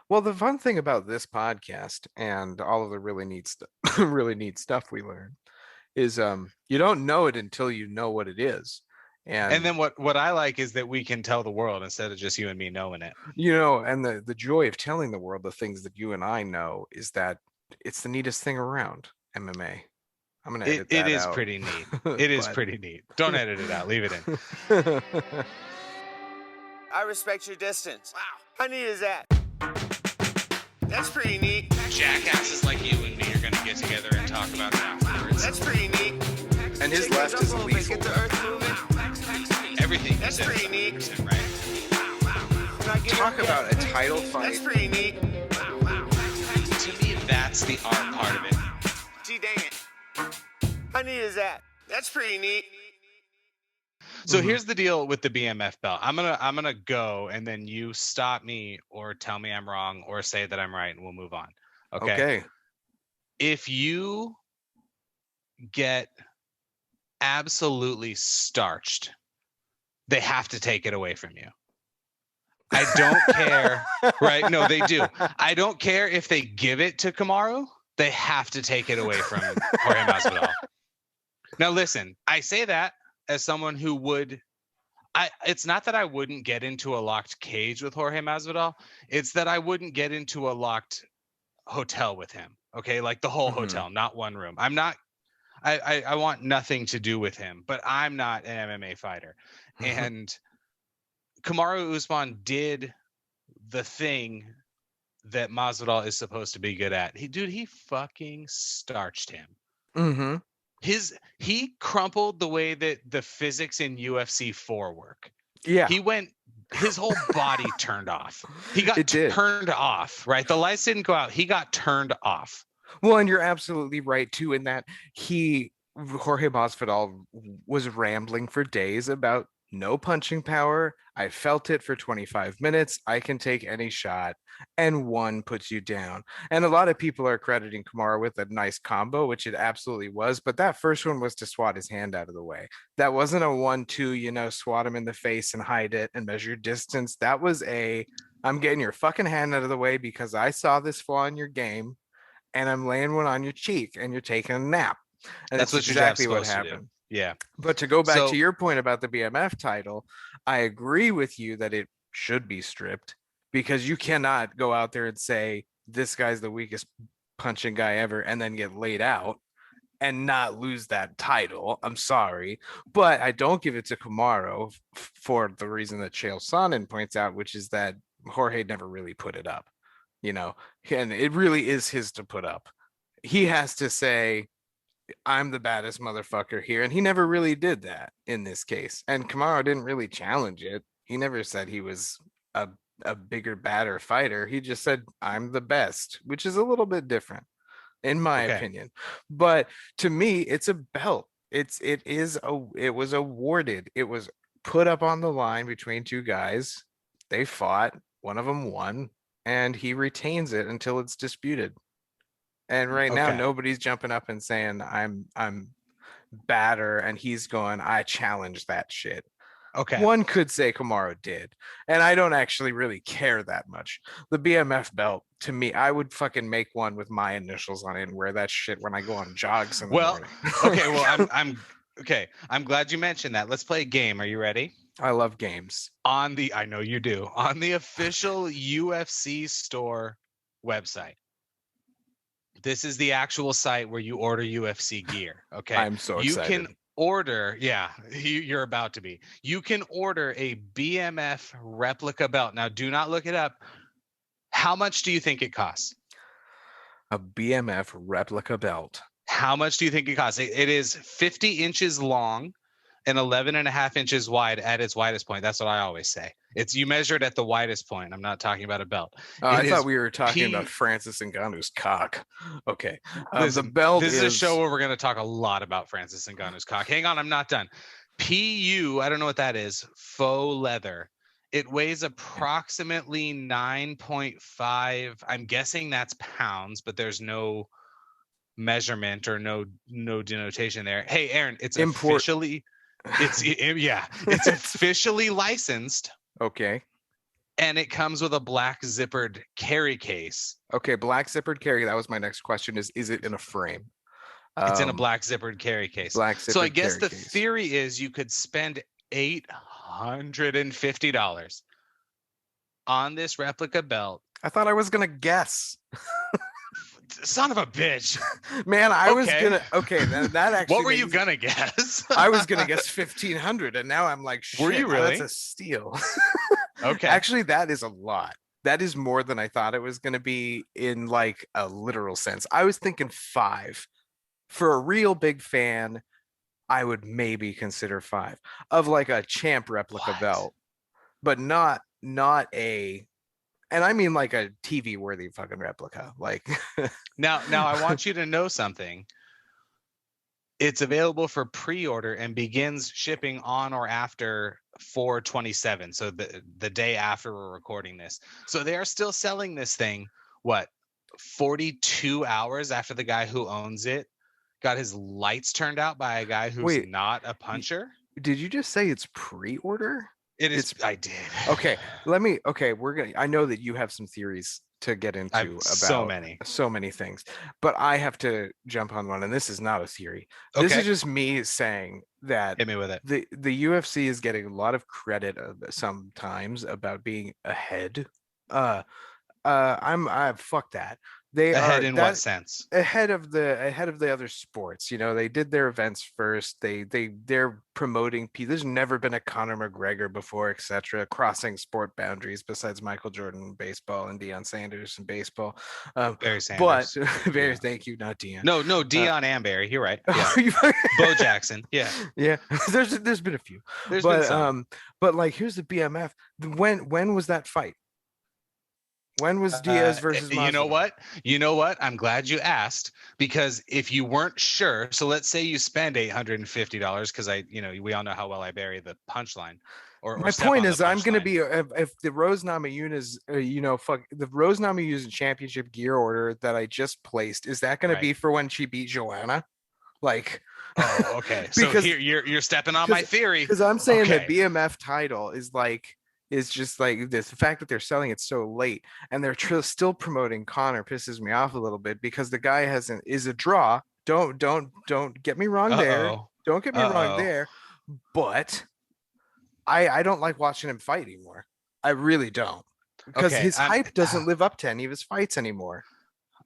Well, the fun thing about this podcast and all of the really neat really neat stuff we learn is you don't know it until you know what it is. And And then what I like is that we can tell the world instead of just you and me knowing it. and the joy of telling the world the things that you and I know is that it's the neatest thing around MMA. I'm gonna It edit it that is out. pretty neat. It is But pretty neat. Don't edit it out. Leave it in. I respect your distance. Wow. How neat is that? That's pretty neat. Jackasses like you and me are going to get together and talk about it afterwards. That's pretty neat. And his Shake left those is up a little bit, lethal. get the earth moving. Everything. That's you said pretty is neat. 100%, right? Can I get Talk one? about a title fight. That's pretty neat. To me, that's the art part of it. Gee dang it. How neat is that? That's pretty neat. So here's the deal with the BMF belt. I'm gonna go, and then you stop me or tell me I'm wrong or say that I'm right, and we'll move on. Okay. If you get absolutely starched, they have to take it away from you. I don't care, right? No, they do. I don't care if they give it to Kamaru. They have to take it away from Jorge Masvidal. Now, listen, I say that as someone who would, it's not that I wouldn't get into a locked cage with Jorge Masvidal. It's that I wouldn't get into a locked hotel with him. Okay. Like the whole hotel, not one room. I'm not, I want nothing to do with him, but I'm not an MMA fighter. And Kamaru Usman did the thing that Masvidal is supposed to be good at. He fucking starched him. Mm-hmm. He crumpled the way that the physics in UFC 4 work. Yeah. His whole body turned off. He got It did. turned off, right? The lights didn't go out. He got turned off. Well, and you're absolutely right too in that Jorge Masvidal was rambling for days about no punching power. I felt it for 25 minutes. I can take any shot, and one puts you down. And a lot of people are crediting Kamara with a nice combo, which it absolutely was. But that first one was to swat his hand out of the way. That wasn't a 1-2, swat him in the face and hide it and measure distance. That was I'm getting your fucking hand out of the way because I saw this flaw in your game, and I'm laying one on your cheek, and you're taking a nap. And That's what exactly what supposed to do. happened. Yeah. But to go back to your point about the BMF title, I agree with you that it should be stripped because you cannot go out there and say this guy's the weakest punching guy ever and then get laid out and not lose that title. I'm sorry, but I don't give it to Kamaru for the reason that Chael Sonnen points out, which is that Jorge never really put it up, and it really is his to put up. He has to say, I'm the baddest motherfucker here. And he never really did that in this case. And Kamaru didn't really challenge it. He never said he was a bigger, badder fighter. He just said, I'm the best, which is a little bit different, in my opinion. But to me, it's a belt. It was awarded. It was put up on the line between two guys. They fought. One of them won, and he retains it until it's disputed. And right now, nobody's jumping up and saying I'm badder, and he's going, I challenge that shit. Okay. One could say Kamaru did, and I don't actually really care that much. The BMF belt, to me, I would fucking make one with my initials on it and wear that shit when I go on jogs in the morning. Okay. Well, I'm okay. I'm glad you mentioned that. Let's play a game. Are you ready? I love games. I know you do. On the official UFC store website. This is the actual site where you order UFC gear. Okay. I'm so excited. You can order, you're about to be. You can order a BMF replica belt. Now, do not look it up. How much do you think it costs? A BMF replica belt. How much do you think it costs? It is 50 inches long and 11.5 inches wide at its widest point. That's what I always say. You measure it at the widest point. I'm not talking about a belt. I thought we were talking about Francis Ngannou's cock. Okay. Listen, the belt this is a show where we're going to talk a lot about Francis Ngannou's cock. Hang on, I'm not done. PU, I don't know what that is. Faux leather. It weighs approximately 9.5. I'm guessing that's pounds, but there's no measurement or no denotation there. Hey, Aaron, it's officially... It's officially licensed. Okay. and it comes with a black zippered carry case. Okay, black zippered carry. That was my next question. Is it in a frame? It's in a black zippered carry case. Black So I zippered guess carry the case. theory is you could spend $850 on this replica belt. I thought I was gonna guess. Son of a bitch. Man, I was Okay. gonna. Okay, that actually. What were you gonna guess? I was gonna guess 1,500, and now I'm like, shit, Were you really? That's a steal. Okay. Actually, that is a lot. That is more than I thought it was gonna be in like a literal sense. I was thinking 5. For a real big fan, I would maybe consider 5 of like a champ replica What? belt, but not a. And I mean like a TV worthy fucking replica. Like Now I want you to know something. It's available for pre-order and begins shipping on or after 4/27. So the day after we're recording this. So they are still selling this thing, what, 42 hours after the guy who owns it got his lights turned out by a guy who's Wait, not a puncher. did you just say it's pre-order? It is. I did. Okay, I know that you have some theories to get into about so many things, but I have to jump on one, and this is not a theory. This Okay. is just me saying that Hit me with it. the UFC is getting a lot of credit sometimes about being ahead. Fuck that. They Ahead are in what sense? ahead of the other sports. You know, they did their events first. They're promoting. There's never been a Conor McGregor before, etc. Crossing sport boundaries besides Michael Jordan in baseball and Deion Sanders in baseball. Barry Sanders. But Barry, thank you, not Deion. No, Deion and Barry. You're right. Yeah. Bo Jackson. Yeah. Yeah. There's been a few. There's been some. But like, here's the BMF. When was that fight? When was Diaz versus Masvidal? You know what? I'm glad you asked, because if you weren't sure, so let's say you spend $850, because we all know how well I bury the punchline. My point is, I'm going to be if the Rose Namajunas, the Rose Namajunas championship gear order that I just placed, is that going to be for when she beat Joanna? Like, oh, okay. So here you're stepping on my theory, because I'm saying the BMF title is just like this. The fact that they're selling it so late and they're still promoting Conor pisses me off a little bit, because the guy is a draw. Don't get me wrong there. Don't get me wrong there. But I don't like watching him fight anymore. I really don't, because his hype doesn't live up to any of his fights anymore.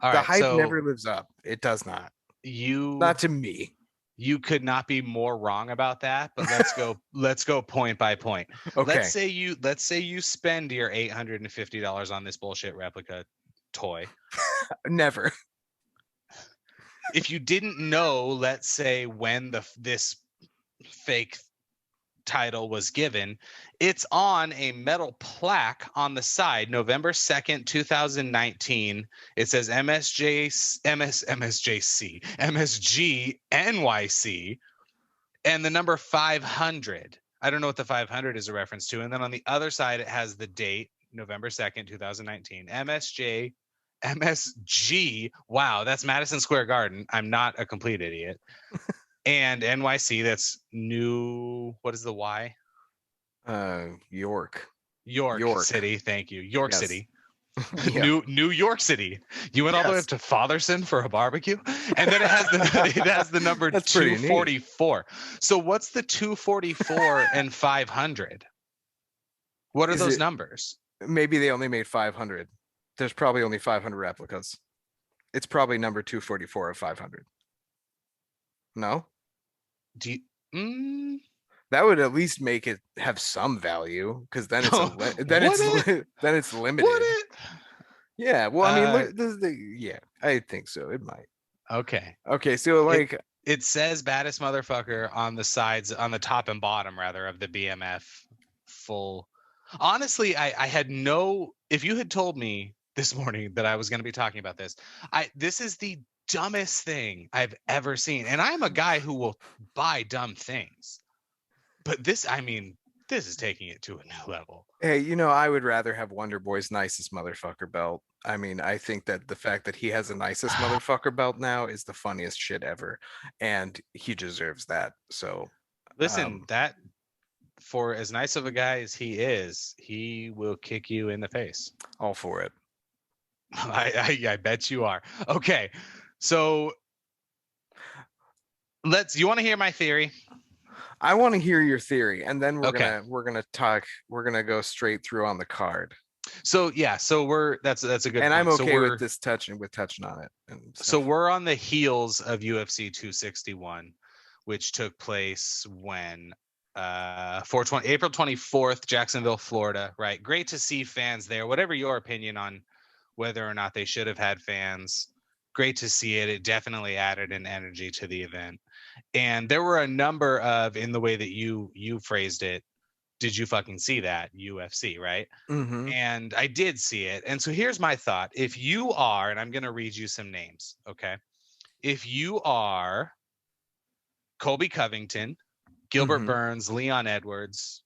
The hype never lives up. It does not. Not to me. You could not be more wrong about that, but let's go point by point. Okay. Let's say you spend your $850 on this bullshit replica toy. Never. If you didn't know, let's say, when this fake title was given, it's on a metal plaque on the side, November 2nd, 2019. It says MSG NYC, and the number 500. I don't know what the 500 is a reference to. And then on the other side, it has the date, November 2nd, 2019. MSG. Wow, that's Madison Square Garden. I'm not a complete idiot. And NYC, that's new. What is the Y? York City. Thank you. York City. Yeah. New York City. You went all the way up to Fatherson for a barbecue, and then it has the number 244. So what's the 244 and 500? What are those numbers? Maybe they only made 500. There's probably only 500 replicas. It's probably number 244 of 500. No? That would at least make it have some value, because then it's limited. Would it? Yeah. Well, I mean, I think so. It might. Okay. So like, it says baddest motherfucker on the sides, on the top and bottom rather, of the BMF full. Honestly, I had no. If you had told me this morning that I was going to be talking about this, this is the dumbest thing I've ever seen, and I'm a guy who will buy dumb things, but this is taking it to a new level. Hey, I would rather have Wonder Boy's nicest motherfucker belt. I mean, I think that the fact that he has the nicest motherfucker belt now is the funniest shit ever, and he deserves that. So listen, for as nice of a guy as he is, he will kick you in the face. All for it. I bet you are. Okay, so you want to hear my theory? I want to hear your theory, and then we're Okay. gonna talk. We're gonna go straight through on the card. So yeah, so that's a good And point. I'm okay So with this touching on it. And so stuff. we're on the heels of UFC 261, which took place when 420 April 24th, Jacksonville, Florida, right? Great to see fans there. Whatever your opinion on whether or not they should have had fans, great to see it. It definitely added an energy to the event. And there were a number of, in the way that you phrased it, did you fucking see that UFC, right? Mm-hmm. And I did see it. And so here's my thought. If you are, and I'm going to read you some names, okay? If you are Colby Covington, Gilbert Mm-hmm. Burns, Leon Edwards,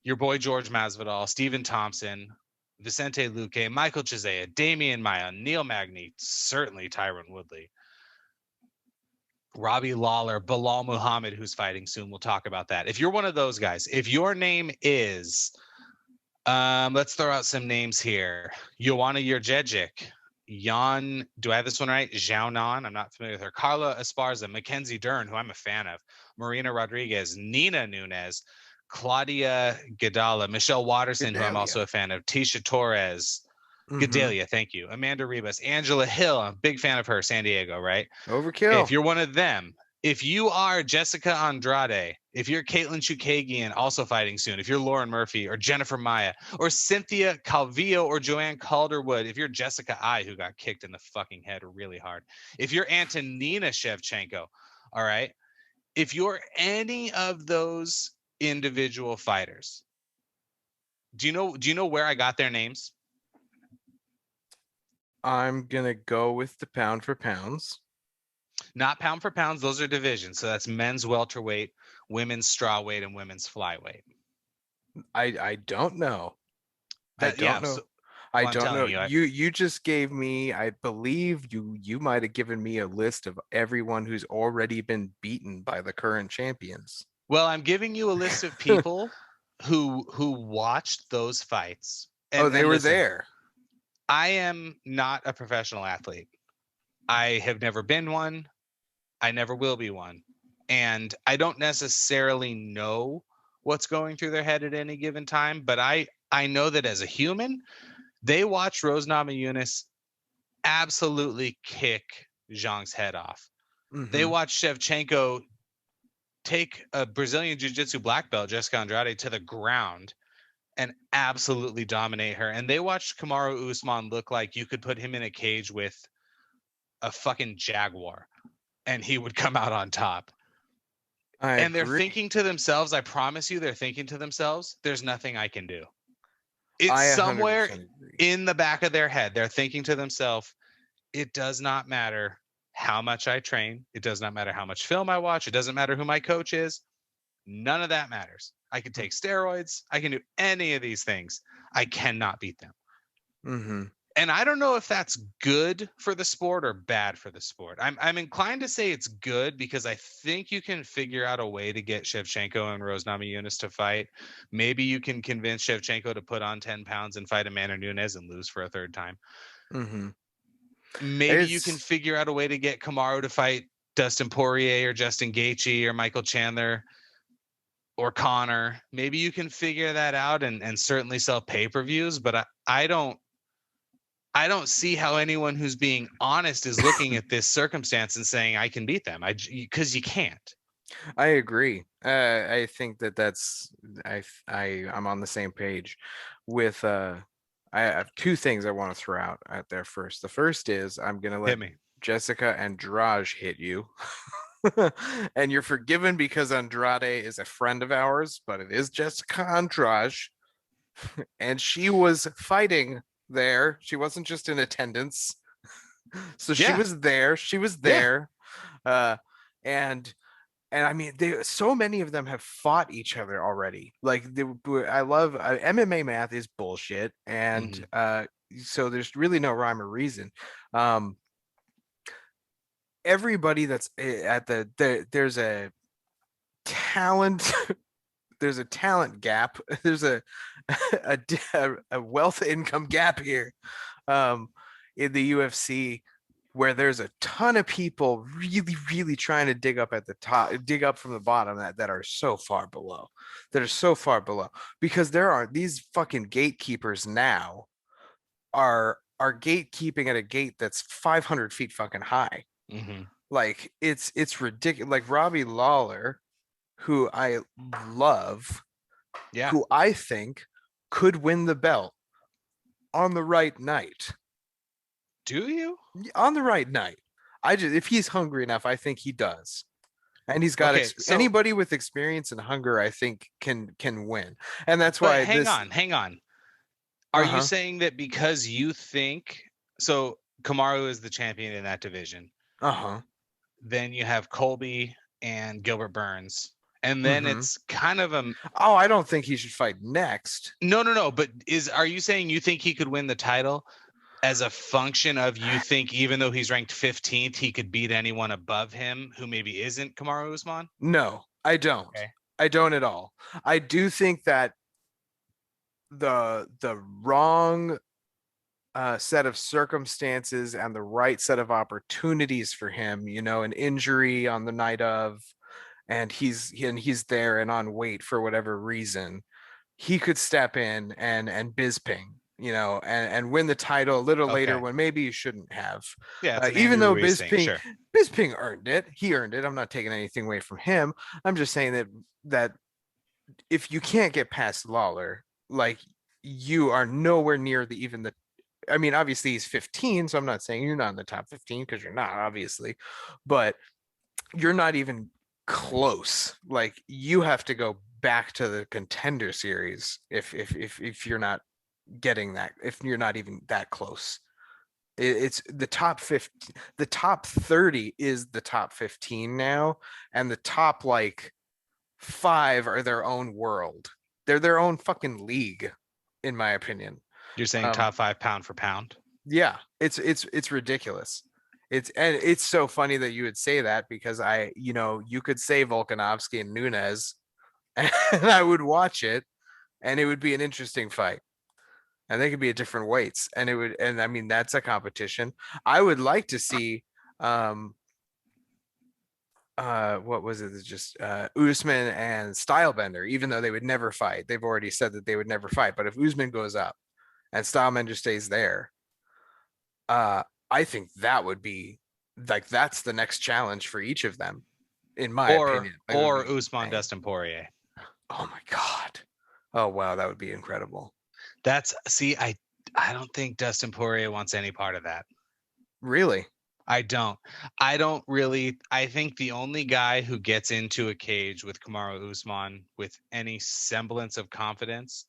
your boy George Masvidal, Stephen Thompson, Vicente Luque, Michael Chisea, Damian Maia, Neil Magny, certainly Tyron Woodley, Robbie Lawler, Bilal Muhammad, who's fighting soon. We'll talk about that. If you're one of those guys, if your name is, let's throw out some names here. Joanna Jurjejic, Jan, do I have this one right? Xiaonan, I'm not familiar with her. Carla Esparza, Mackenzie Dern, who I'm a fan of. Marina Rodriguez, Nina Nunez, Claudia Gadala, Michelle Watterson, who I'm also a fan of. Tisha Torres, Gedalia, thank you. Amanda Ribas, Angela Hill, I'm a big fan of her, San Diego, right? Overkill. If you're one of them, if you are Jessica Andrade, if you're Caitlin Chukagian, also fighting soon, if you're Lauren Murphy or Jennifer Maya or Cynthia Calvillo or Joanne Calderwood, if you're Jessica I, who got kicked in the fucking head really hard, if you're Antonina Shevchenko, all right, if you're any of those individual fighters, do you know where I got their names? I'm gonna go with the pound for pounds. Not pound for pounds, those are divisions. So that's men's welterweight, women's strawweight, and women's flyweight. I don't know. I don't know. So, I well, I'm don't know. telling You just gave me, I believe you might have given me a list of everyone who's already been beaten by the current champions. Well, I'm giving you a list of people who watched those fights. And, they were listen, there. I am not a professional athlete. I have never been one. I never will be one. And I don't necessarily know what's going through their head at any given time, but I know that as a human, they watched Rose Namajunas absolutely kick Zhang's head off. Mm-hmm. They watched Shevchenko take a Brazilian Jiu-Jitsu black belt, Jessica Andrade, to the ground and absolutely dominate her. And they watched Kamaru Usman look like you could put him in a cage with a fucking jaguar and he would come out on top. And they're thinking to themselves, I promise you, they're thinking to themselves, there's nothing I can do. It's somewhere in the back of their head. They're thinking to themselves, it does not matter how much I train. It does not matter how much film I watch. It doesn't matter who my coach is. None of that matters. I can take steroids. I can do any of these things. I cannot beat them. Mm-hmm. And I don't know if that's good for the sport or bad for the sport. I'm inclined to say it's good because I think you can figure out a way to get Shevchenko and Rose Namajunas to fight. Maybe you can convince Shevchenko to put on 10 pounds and fight Amanda Nunes and lose for a third time. Mm-hmm. Maybe you can figure out a way to get Kamaru to fight Dustin Poirier or Justin Gaethje or Michael Chandler or Connor. Maybe you can figure that out and certainly sell pay-per-views, but I don't see how anyone who's being honest is looking at this circumstance and saying I can beat them. Because you can't. I agree. I think that's I'm on the same page with I have two things I want to throw out there first. The first is I'm gonna let Jessica Andrade hit you. And you're forgiven because Andrade is a friend of ours, but it is Jessica Andrade. And she was fighting there. She wasn't just in attendance. So she was there. She was there. And I mean, so many of them have fought each other already. Like I love MMA math is bullshit, and so there's really no rhyme or reason. Everybody that's at there's a talent there's a talent gap. There's a a wealth income gap here, um, in the UFC, where there's a ton of people really trying to dig up at the top, dig up from the bottom that are so far below, because there are these fucking gatekeepers now are gatekeeping at a gate that's 500 feet fucking high. Mm-hmm. Like it's ridiculous. Like Robbie Lawler, who I love, Yeah. who I think could win the belt on the right night. Do you? On the right night. If he's hungry enough, I think he does. And he's got Okay, so anybody with experience and hunger, I think can win. And that's but why hang this on. Are you uh-huh. saying that because you think so Kamaru is the champion in that division? Uh-huh. Then you have Colby and Gilbert Burns. And then Mm-hmm. it's kind of a Oh, I don't think he should fight next. no. But are you saying you think he could win the title as a function of you think even though he's ranked 15th, he could beat anyone above him who maybe isn't Kamaru Usman? No, I don't. Okay. I don't at all. I do think that the wrong set of circumstances and the right set of opportunities for him, an injury on the night of, and he's there and on weight for whatever reason, he could step in and Bisping, and win the title a little later Okay. when maybe he shouldn't have. Yeah, it's an Even Andrew though Ruiz thing, sure. Bisping earned it, he earned it. I'm not taking anything away from him. I'm just saying that if you can't get past Lawler, like you are nowhere near the I mean, obviously he's 15, so I'm not saying you're not in the top 15 because you're not, obviously, but you're not even close. Like you have to go back to the contender series if you're not getting that, if you're not even that close. It's the top 50, the top 30 is the top 15 now, and the top like 5 are their own world. They're their own fucking league, in my opinion. You're saying top 5 pound for pound? Yeah, it's ridiculous. It's so funny that you would say that because you could say Volkanovski and Nunes and I would watch it and it would be an interesting fight. And they could be at different weights and I mean that's a competition. I would like to see what was it? It's just Usman and Stylebender, even though they would never fight. They've already said that they would never fight. But if Usman goes up and Stylebender stays there, I think that would be like that's the next challenge for each of them, in my opinion. Or Usman Dustin Poirier. Oh my god! Oh wow, that would be incredible. I don't think Dustin Poirier wants any part of that. Really? I don't really. I think the only guy who gets into a cage with Kamaru Usman with any semblance of confidence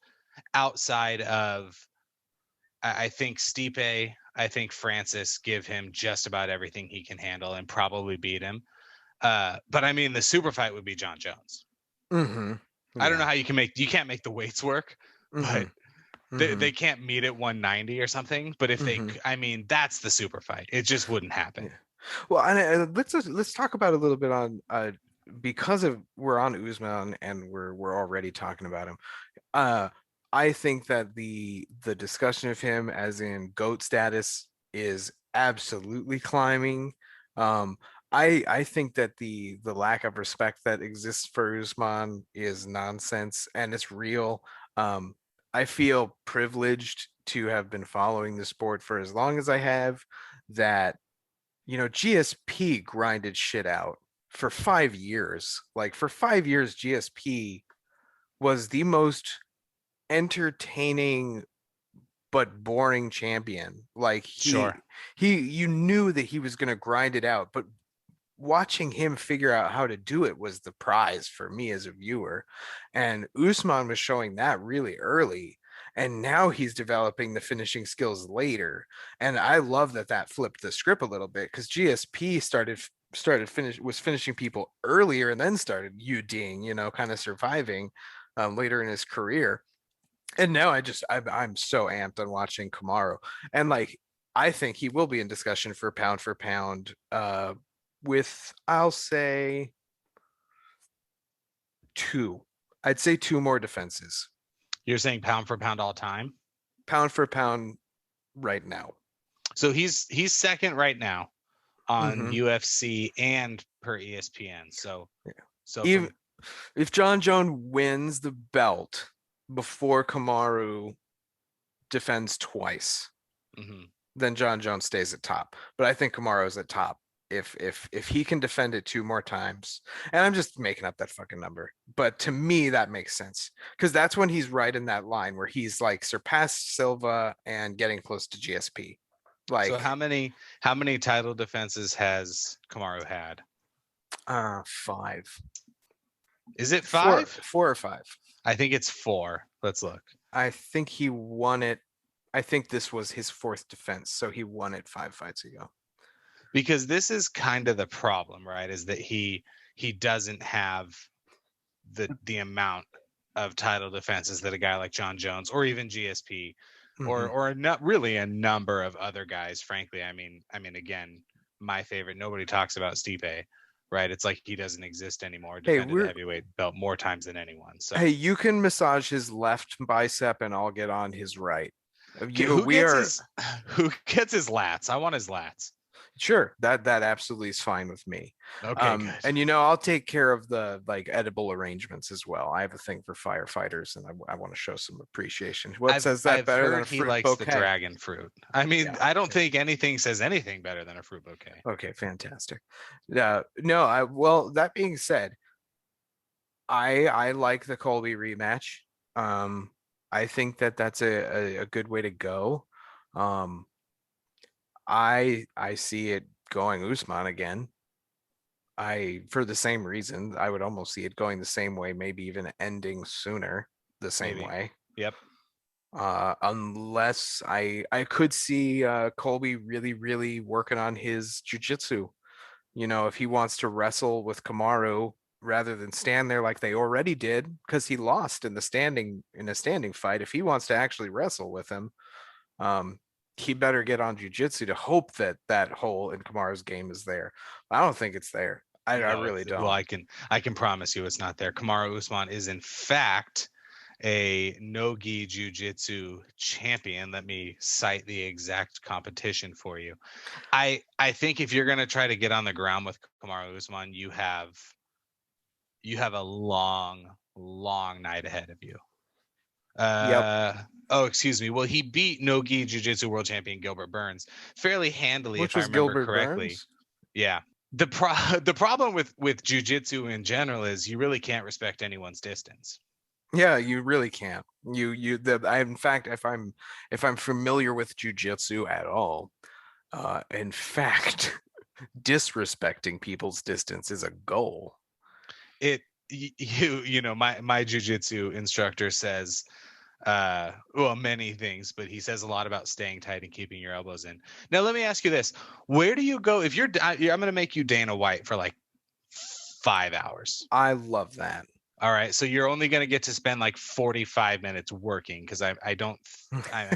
outside of, I think Stipe, I think Francis give him just about everything he can handle and probably beat him. But I mean, the super fight would be John Jones. Mm-hmm. Yeah. I don't know how you can't make the weights work, but mm-hmm. they can't meet at 190 or something. But if I mean, that's the super fight. It just wouldn't happen. Yeah. Well, and let's talk about a little bit on because we're on Usman and we're already talking about him. I think that the discussion of him as in GOAT status is absolutely climbing. I think that the lack of respect that exists for Usman is nonsense and it's real. I feel privileged to have been following the sport for as long as I have, that GSP grinded shit out for 5 years. Like for 5 years GSP was the most entertaining but boring champion. Like you knew that he was going to grind it out, but watching him figure out how to do it was the prize for me as a viewer. And Usman was showing that really early, and now he's developing the finishing skills later. And I love that flipped the script a little bit, because GSP was finishing people earlier and then started UDing, kind of surviving later in his career. And now I'm so amped on watching Kamaru, and like I think he will be in discussion for pound with, I'll say, 2. I'd say 2 more defenses. You're saying pound for pound all time? Pound for pound right now. So he's second right now on Mhm. UFC and per ESPN. So Yeah. so Even from if John Jones wins the belt before Kamaru defends twice, mhm. then John Jones stays at top. But I think Kamaru's at top if he can defend it 2 more times. And I'm just making up that fucking number. But to me, that makes sense. Because that's when he's right in that line where he's like surpassed Silva and getting close to GSP. So Like how many title defenses has Kamaru had? 5. Is it 4 5? 4 or 5. I think it's 4. Let's look. I think he won it. I think this was his 4th defense, so he won it 5 fights ago. Because this is kind of the problem, right? Is that he doesn't have the amount of title defenses that a guy like John Jones or even GSP Mhm. or not really a number of other guys, frankly. I mean again, my favorite, nobody talks about Stipe, right? It's like he doesn't exist anymore. Hey, Defended the heavyweight belt more times than anyone. So hey, you can massage his left bicep and I'll get on his right. who We gets are his lats? I want his lats. sure that absolutely is fine with me. Okay, good. And I'll take care of the like edible arrangements as well. I have a thing for firefighters, and I want to show some appreciation. What says that I've better than a heard he fruit likes the bouquet? dragon fruit. I mean, Yeah. I don't think anything says anything better than a fruit bouquet. Okay, fantastic. No, well, that being said, I like the Colby rematch. Um, I think that that's a good way to go. Um, I see it going Usman again. For the same reason, I would almost see it going the same way, maybe even ending sooner the same Maybe. way. Yep. Unless I could see Colby really working on his jujitsu. If he wants to wrestle with Kamaru rather than stand there like they already did, because he lost in a standing fight. If he wants to actually wrestle with him, um, he better get on jujitsu to hope that that hole in Kamaru's game is there. I don't think it's there. I No, really well, don't. I can promise you it's not there. Kamaru Usman is in fact a no-gi jiu-jitsu champion. Let me cite the exact competition for you. I think if you're going to try to get on the ground with Kamaru Usman, you have a long night ahead of you. Yep. Oh, excuse me. Well, he beat no-gi jiu-jitsu world champion Gilbert Burns fairly handily, Which if I was remember Gilbert correctly. Burns. Yeah. The problem with jiu-jitsu in general is you really can't respect anyone's distance. Yeah, you really can't. In fact, if I'm familiar with jujitsu at all, in fact, disrespecting people's distance is a goal. My jiu-jitsu instructor says well, many things, but he says a lot about staying tight and keeping your elbows in. Now let me ask you this: where do you go if I'm going to make you Dana White for like 5 hours? I love that. All right, so you're only going to get to spend like 45 minutes working, because I'm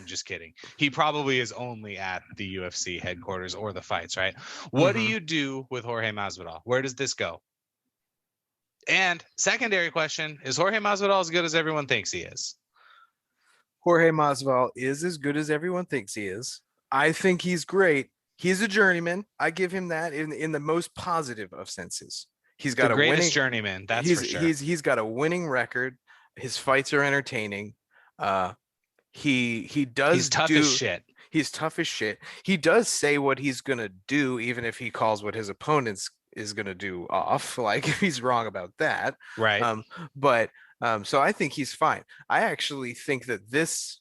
just kidding. He probably is only at the UFC headquarters or the fights, right? What do Mhm. you do with Jorge Masvidal? Where does this go? And secondary question, is Jorge Masvidal as good as everyone thinks he is? Jorge Masvidal is as good as everyone thinks he is. I think he's great. He's a journeyman. I give him that in the most positive of senses. He's The got a greatest winning journeyman, that's for sure. he's got a winning record. His fights are entertaining. Uh he He's does tough as do shit. He's tough as shit. He does say what he's gonna do, even if he calls what his opponents is gonna do off. Like if he's wrong about that. Right. Um, but so I think he's fine. I actually think that this,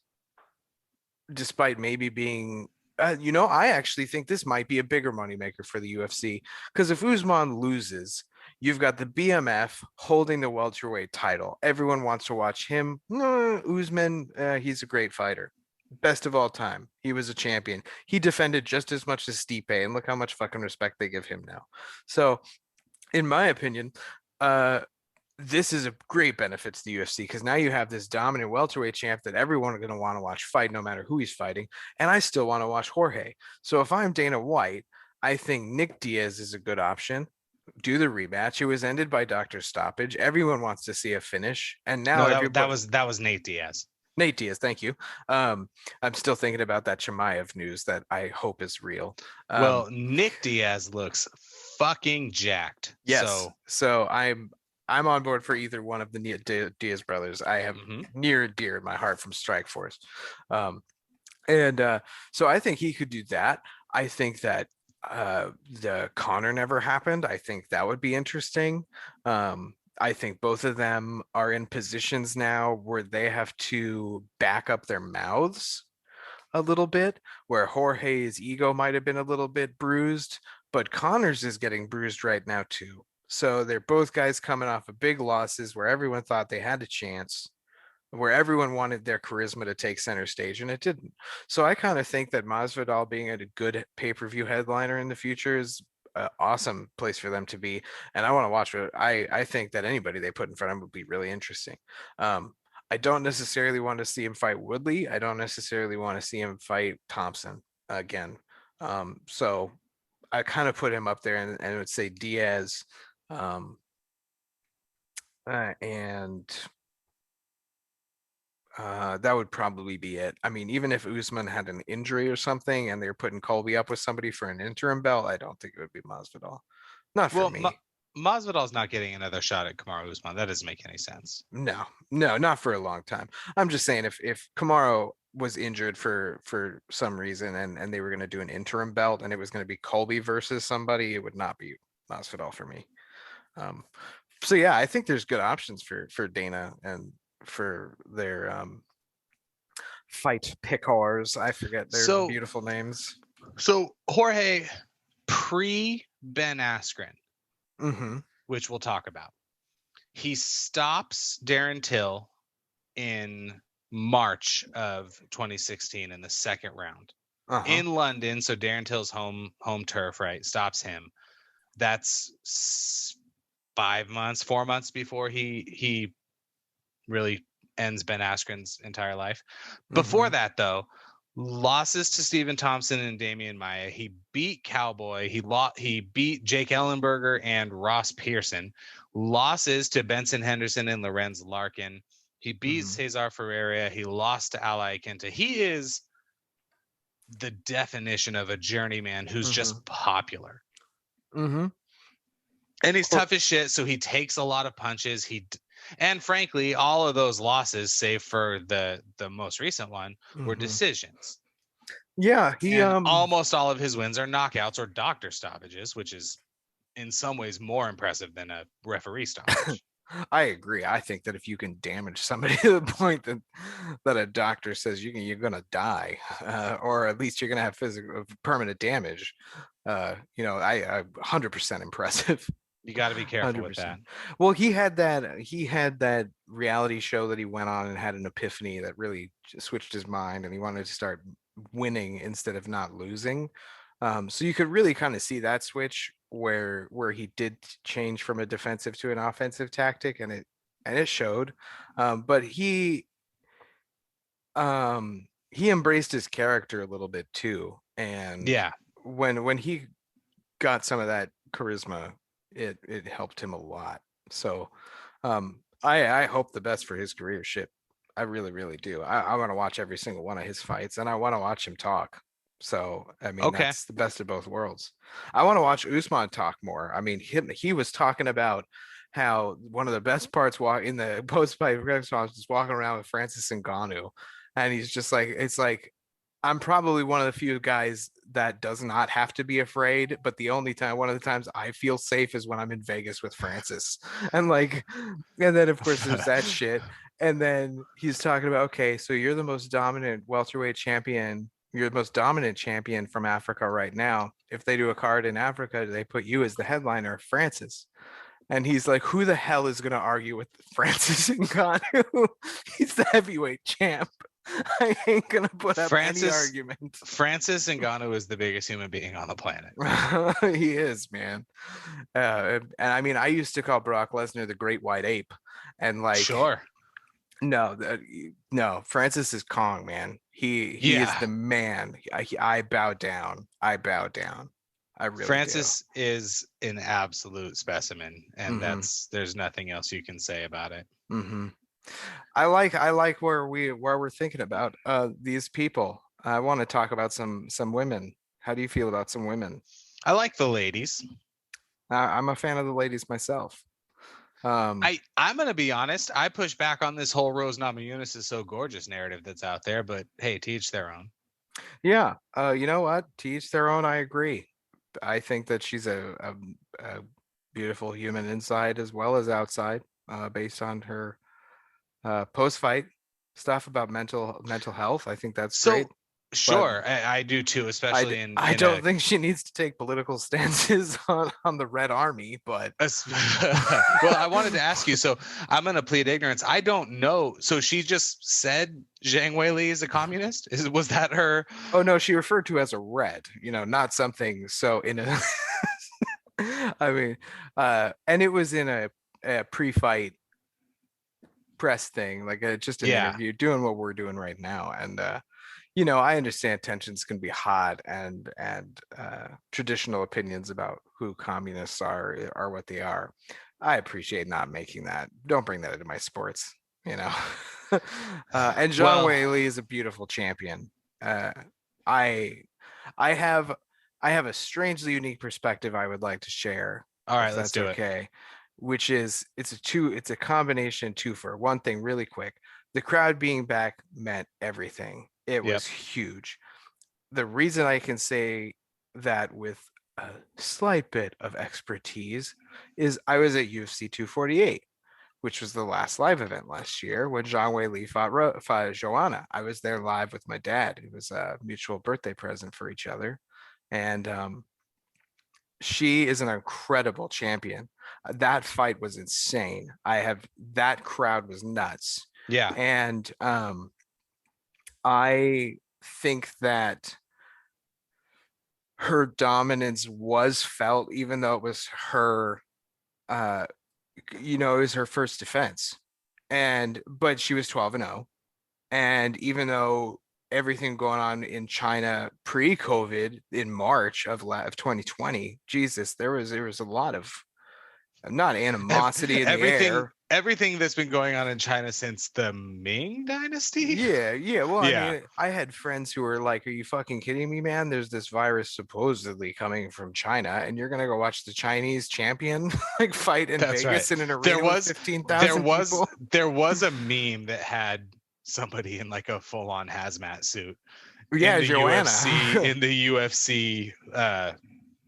despite maybe being I actually think this might be a bigger moneymaker for the UFC, because if Usman loses, you've got the BMF holding the welterweight title. Everyone wants to watch him. No, Usman, he's a great fighter. Best of all time. He was a champion. He defended just as much as Stipe, and look how much fucking respect they give him now. So, in my opinion, uh, this is a great benefit to the UFC, because now you have this dominant welterweight champ that everyone are going to want to watch fight no matter who he's fighting. And I still want to watch Jorge. So if I'm Dana White, I think Nick Diaz is a good option. do the rematch. It was ended by doctor stoppage. Everyone wants to see a finish, and now No, that everybody. was Nate Diaz. Nate Diaz, thank you. I'm still thinking about that Chimaev news that I hope is real. Well, Nick Diaz looks fucking jacked. Yes, so I'm on board for either one of the Diaz brothers. I have near and dear in my heart from Strikeforce, and so I think he could do that. I think that the Connor never happened. I think that would be interesting. I think both of them are in positions now where they have to back up their mouths a little bit, where Jorge's ego might have been a little bit bruised, but Connor's is getting bruised right now too. So they're both guys coming off of big losses where everyone thought they had a chance, where everyone wanted their charisma to take center stage, and it didn't. So I kind of think that Masvidal being a good pay-per-view headliner in the future is an awesome place for them to be, and I want to watch it. I think that anybody they put in front of him would be really interesting. I don't necessarily want to see him fight Woodley. I don't necessarily want to see him fight Thompson again. So I kind of put him up there and would say Diaz, and that would probably be it. I mean, even if Usman had an injury or something and they're putting Colby up with somebody for an interim belt, I don't think it would be Masvidal. Not for me. Masvidal's not getting another shot at Kamaru Usman. That doesn't make any sense. No, not for a long time. I'm just saying if Kamaru was injured for some reason and they were going to do an interim belt and it was going to be Colby versus somebody, it would not be Masvidal for me. So yeah, I think there's good options for Dana and for their fight pickers. I forget their beautiful names. So Jorge pre Ben Askren, which we'll talk about. He stops Darren Till in March of 2016 in the second round in London. So Darren Till's home turf, right? Stops him. That's 4 months before he really ends Ben Askren's entire life. Before that, though, losses to Stephen Thompson and Damian Maia. He beat Cowboy. He beat Jake Ellenberger and Ross Pearson. Losses to Benson Henderson and Lorenz Larkin. He beat Cesar Ferreira. He lost to Ally Kenta. He is the definition of a journeyman who's just popular. And he's tough as shit, so he takes a lot of punches. And frankly, all of those losses, save for the most recent one, were decisions. Yeah, almost all of his wins are knockouts or doctor stoppages, which is in some ways more impressive than a referee stoppage. I agree. I think that if you can damage somebody to the point that a doctor says you're gonna die, or at least you're gonna have physical permanent damage, I 100% impressive. You got to be careful 100%. With that. Well, he had that reality show that he went on and had an epiphany that really switched his mind, and he wanted to start winning instead of not losing. So you could really kind of see that switch where he did change from a defensive to an offensive tactic, and it showed. But he embraced his character a little bit too, and when he got some of that charisma, it helped him a lot. So I hope the best for his career. Shit, I really, really do. I want to watch every single one of his fights, and I want to watch him talk. So I mean, that's the best of both worlds. I want to watch Usman talk more. I mean, he was talking about how one of the best parts in the post-fight was just walking around with Francis Ngannou, and he's just like, it's like, I'm probably one of the few guys that does not have to be afraid, but one of the times I feel safe is when I'm in Vegas with Francis. And then of course there's that shit. And then he's talking about, okay, so you're the most dominant welterweight champion. You're the most dominant champion from Africa right now. If they do a card in Africa, they put you as the headliner, Francis. And he's like, who the hell is going to argue with Francis Ngannou? He's the heavyweight champ. I ain't gonna put up any argument. Francis Ngannou is the biggest human being on the planet. He is, man. And I mean, I used to call Brock Lesnar the Great White Ape, and no, Francis is Kong, man. He is the man. I bow down. I really Francis is an absolute specimen, and Mhm. there's nothing else you can say about it. do. I like where we're thinking about these people. I want to talk about some women. How do you feel about some women? I like the ladies. I'm a fan of the ladies myself. I'm gonna be honest. I push back on this whole Rose Namajunas is so gorgeous narrative that's out there, but hey, to each their own. Yeah, you know what? To each their own. I agree. I think that she's a beautiful human inside as well as outside, based on her post-fight stuff about mental health. I think that's great. So But sure, I do too, especially I in don't a think she needs to take political stances on the Red Army, but well, I wanted to ask you. So I'm going to plead ignorance. I don't know. So she just said Zhang Weili is a communist. Was that her? oh no, she referred to as a red, not something so in a I mean, and it was in a pre-fight press thing, like just an Yeah, interview, doing what we're doing right now. And I understand tensions can be hot, and traditional opinions about who communists are what they are. I appreciate not making that. Don't bring that into my sports, you know. And Zhang well, Weili is a beautiful champion. Uh, I I have a strangely unique perspective I would like to share, all if right, let's that's do it. okay. Which is it's a combination two for one thing really quick. The crowd being back meant everything. It Yep. was huge. The reason I can say that with a slight bit of expertise is I was at UFC 248, which was the last live event last year when Zhang Weili fought Joanna. I was there live with my dad. It was a mutual birthday present for each other. And she is an incredible champion. That fight was insane. That crowd was nuts. Yeah. And I think that her dominance was felt, even though it was her, uh, it was her first defense. But she was 12-0. And even though everything going on in China pre-COVID in March of 2020, Jesus, there was a lot of not animosity in the Everything air. everything that's been going on in China since the Ming Dynasty. Yeah, yeah. Well, I Yeah, mean, I had friends who were like, "Are you fucking kidding me, man? There's this virus supposedly coming from China, and you're gonna go watch the Chinese champion like fight in that's right. Vegas in an There arena with was there 15,000 was people?" there was a meme that had somebody in like a full-on hazmat suit in Yeah, the UFC Joanna. in the UFC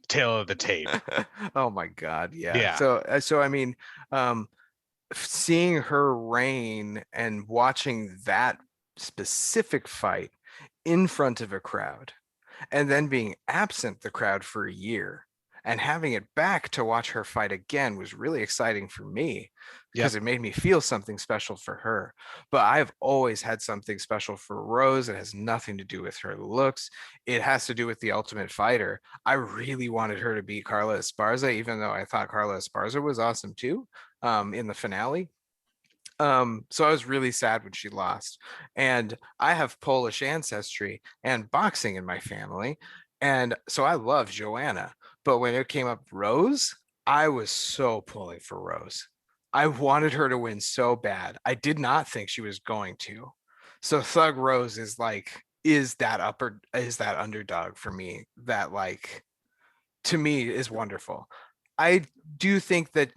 tail of the tape. Oh my God, yeah. Yeah. So I mean, um, seeing her reign and watching that specific fight in front of a crowd and then being absent the crowd for a year and having it back to watch her fight again was really exciting for me Yep. because it made me feel something special for her. But I've always had something special for Rose. It has nothing to do with her looks. It has to do with the Ultimate Fighter. I really wanted her to beat Carla Esparza, even though I thought Carla Esparza was awesome too, in the finale. So I was really sad when she lost. And I have Polish ancestry and boxing in my family. And so I love Joanna. But when it came up Rose, I was so pulling for Rose. I wanted her to win so bad. I did not think she was going to. So Thug Rose is that underdog for me that, like, to me is wonderful. I do think that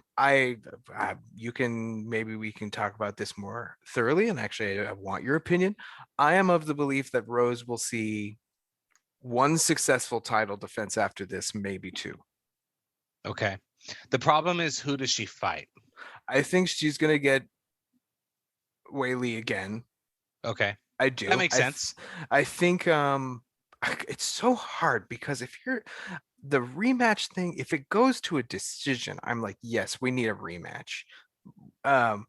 maybe we can talk about this more thoroughly. And actually, I want your opinion. I am of the belief that Rose will see one successful title defense after this, maybe two. Okay. The problem is, who does she fight? I think she's going to get Whaley again. Okay. I do. That makes sense. I think it's so hard because if you're the rematch thing, if it goes to a decision, I'm like, yes, we need a rematch. Um,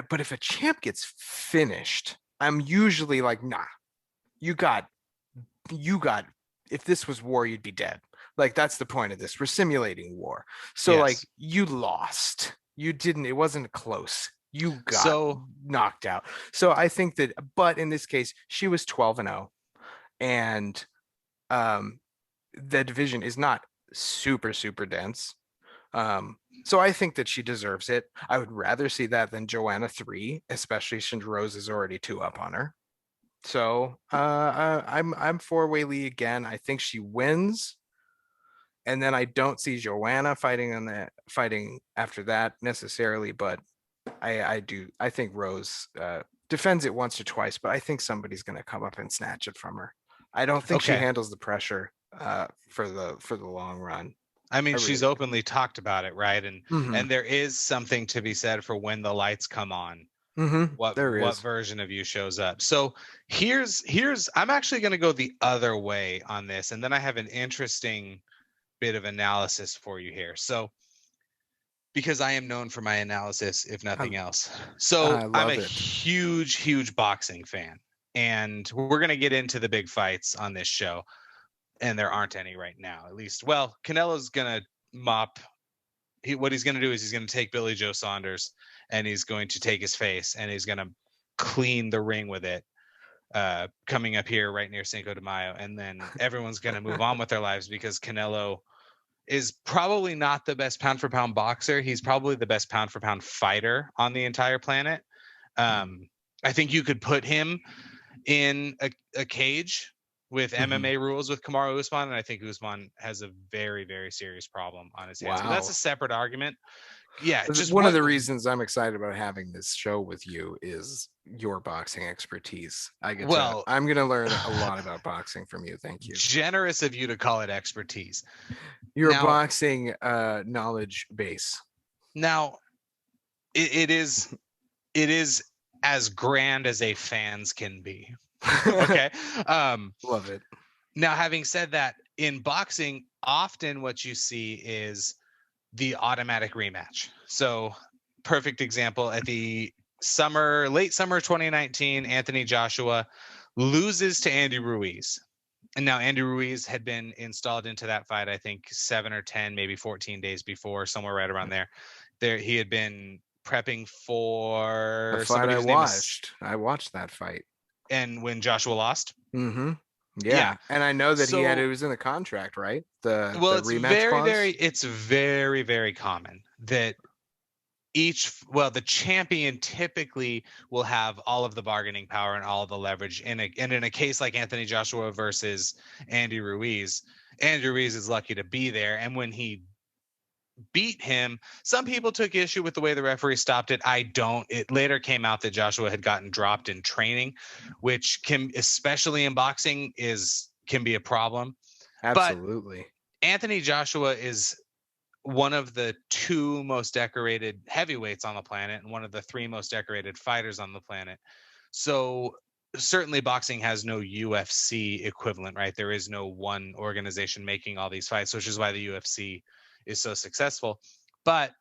but if a champ gets finished, I'm usually like, nah, you got, you got. If this was war, you'd be dead. Like that's the point of this. We're simulating war. So like Yes. you lost. You didn't. It wasn't close. You got So knocked out. So I think but in this case, she was 12-0, and um, the division is not super dense. So I think that she deserves it. I would rather see that than Joanna 3, especially since Rose is already 2 up on her. So I'm for Weili again. I think she wins, and then I don't see Joanna fighting after that necessarily, but I do. I think Rose defends it once or twice, but I think somebody's going to come up and snatch it from her. I don't think she Okay. handles the pressure for the long run. I mean, I she's really openly talked about it, right? And Mhm. there is something to be said for when the lights come on, There what is. version of you shows up. So here's I'm actually going to go the other way on this, and then I have an interesting bit of analysis for you here. So because I am known for my analysis, if nothing else. So I I'm a love it. huge boxing fan, and we're going to get into the big fights on this show. And there aren't any right now, at least. Well, Canelo's gonna mop. What he's gonna do is he's gonna take Billy Joe Saunders and he's going to take his face and he's gonna clean the ring with it. Coming up here right near Cinco de Mayo, and then everyone's gonna move on with their lives because Canelo is probably not the best pound for pound boxer. He's probably the best pound for pound fighter on the entire planet. I think you could put him in a cage with MMA rules with Kamaru Usman, and I think Usman has a very serious problem on his hands. But that's Wow. a separate argument. Yeah, just One of the reasons I'm excited about having this show with you is your boxing expertise. I'm going to learn a lot about boxing from you. Thank you. Generous of you to call it expertise. Your Now, boxing knowledge base. Now, it is as grand as a fans can be. Okay. Love it. Now, having said that, in boxing, often what you see is the automatic rematch. So, perfect example at the late summer 2019, Anthony Joshua loses to Andy Ruiz. And now Andy Ruiz had been installed into that fight, I think 7 or 10, maybe 14 days before, somewhere right around there. He had been prepping for the fight I watched that fight. And when Joshua lost? Yeah. And I know that it was in the contract, right? The rematch clause? It's very common that the champion typically will have all of the bargaining power and all of the leverage and in a case like Anthony Joshua versus Andy Ruiz is lucky to be there. And when he beat him, some people took issue with the way the referee stopped it. I don't. It later came out that Joshua had gotten dropped in training, which can, especially in boxing, can be a problem. Absolutely. But Anthony Joshua is one of the 2 most decorated heavyweights on the planet and one of the 3 most decorated fighters on the planet. So certainly boxing has no UFC equivalent, right? There is no one organization making all these fights, which is why the UFC is so successful. But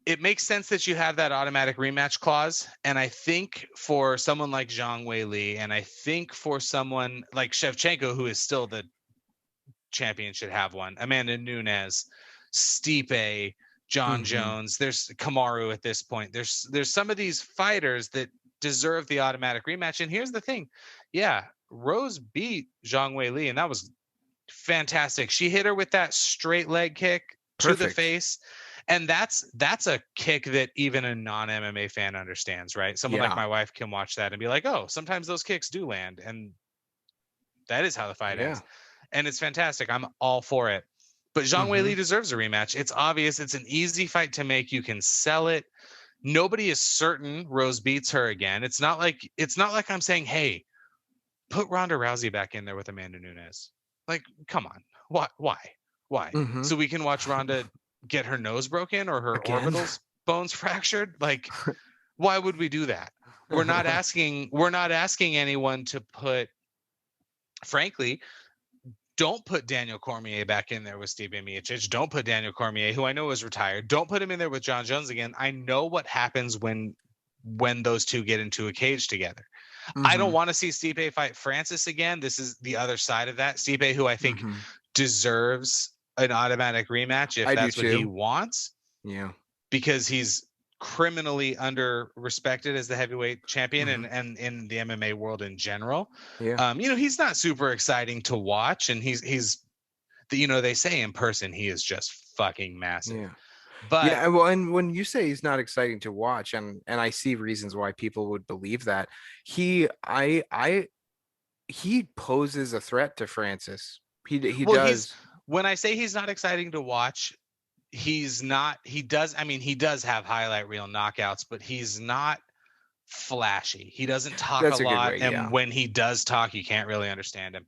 it makes sense that you have that automatic rematch clause. And I think for someone like Zhang Weili, and I think for someone like Shevchenko, who is still the champion, should have one. Amanda Nunes, Stipe, John Jones, there's Kamaru at this point. There's some of these fighters that deserve the automatic rematch. And here's the thing. Yeah, Rose beat Zhang Weili, and that was fantastic. She hit her with that straight leg kick to the face. And that's a kick that even a non-MMA fan understands, right? Someone like my wife can watch that and be like, oh, sometimes those kicks do land. And that is how the fight ends. And it's fantastic. I'm all for it. But Zhang Weili deserves a rematch. It's obvious. It's an easy fight to make. You can sell it. Nobody is certain Rose beats her again. It's not like I'm saying, hey, put Ronda Rousey back in there with Amanda Nunes. Like, come on. Why? So we can watch Ronda get her nose broken or her orbital bones fractured? Like, why would we do that? We're not asking anyone to put, frankly, don't put Daniel Cormier back in there with Stipe Miocic. Don't put Daniel Cormier, who I know is retired. Don't put him in there with John Jones again. I know what happens when those two get into a cage together. I don't want to see Stipe fight Francis again. This is the other side of that. Stipe, who I think deserves an automatic rematch if that's what he wants. Yeah. Because he's criminally under respected as the heavyweight champion and in the MMA world in general. Yeah. He's not super exciting to watch, and he's they say in person he is just fucking massive. Yeah. But Yeah, well, and when you say he's not exciting to watch, and I see reasons why people would believe that, he poses a threat to Francis. He well, does. when I say he's not exciting to watch, he's not. He does. I mean, he does have highlight reel knockouts, but he's not flashy. He doesn't talk a That's a good lot, way. Yeah. and when he does talk, you can't really understand him.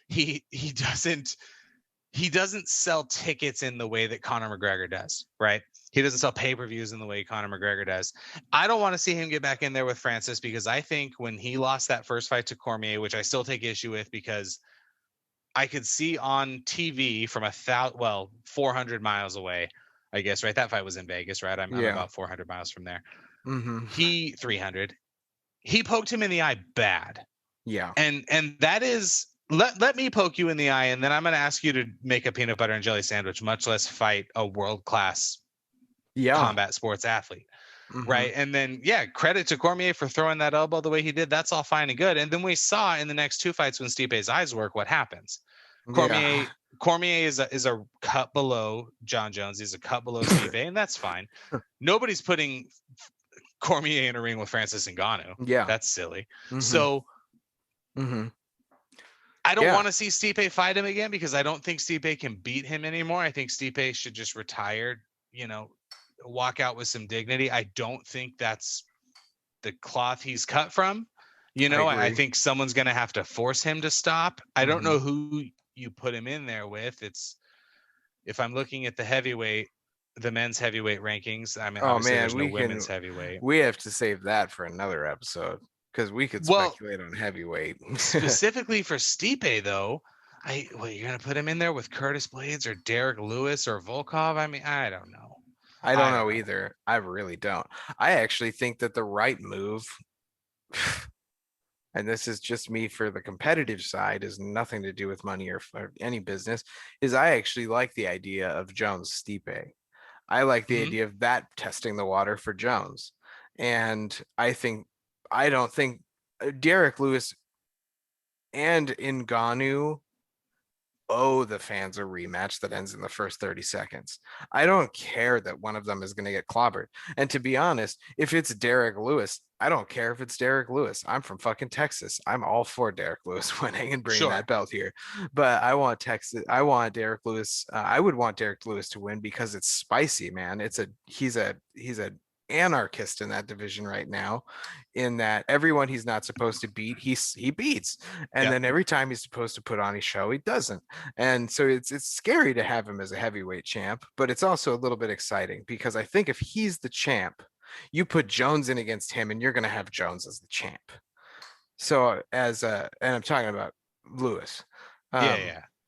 He doesn't sell tickets in the way that Conor McGregor does, right? He doesn't sell pay-per-views in the way Conor McGregor does. I don't want to see him get back in there with Francis, because I think when he lost that first fight to Cormier, which I still take issue with, because I could see on TV from 400 miles away, I guess, right? That fight was in Vegas, right? I'm Yeah. about 400 miles from there. Mm-hmm. 300. He poked him in the eye bad. Yeah. And that is, let me poke you in the eye, and then I'm going to ask you to make a peanut butter and jelly sandwich, much less fight a world-class combat sports athlete. Mm-hmm. Right. And then, credit to Cormier for throwing that elbow the way he did. That's all fine and good. And then we saw in the next two fights when Stipe's eyes work, what happens. Cormier is a cut below John Jones. He's a cut below Stipe, and that's fine. Nobody's putting Cormier in a ring with Francis Ngannou. Yeah. That's silly. Mm-hmm. So mm-hmm. I don't want to see Stipe fight him again, because I don't think Stipe can beat him anymore. I think Stipe should just retire, walk out with some dignity. I don't think that's the cloth he's cut from. I think someone's going to have to force him to stop. I don't know who you put him in there with. If I'm looking at the men's heavyweight rankings, I mean, obviously there's no women's heavyweight. We have to save that for another episode, because we could speculate on heavyweight. Specifically for Stipe, though, you're going to put him in there with Curtis Blades or Derek Lewis or Volkov? I mean, I don't know. I don't know either. I really don't. I actually think that the right move, and this is just me for the competitive side, is nothing to do with money or any business, is I actually like the idea of Jones Stipe. I like the idea of that testing the water for Jones. And I don't think Derek Lewis and Ngannou owe the fans a rematch that ends in the first 30 seconds. I don't care that one of them is going to get clobbered. And to be honest, if it's Derek Lewis, I don't care if it's Derek Lewis. I'm from fucking Texas. I'm all for Derek Lewis winning and bringing that belt here. But I want Derek Lewis. I would want Derek Lewis to win because it's spicy, man. He's a anarchist in that division right now, in that everyone he's not supposed to beat, he beats, and then every time he's supposed to put on a show, he doesn't. And so it's scary to have him as a heavyweight champ, but it's also a little bit exciting, because I think if he's the champ, you put Jones in against him and you're going to have Jones as the champ. So and I'm talking about Lewis.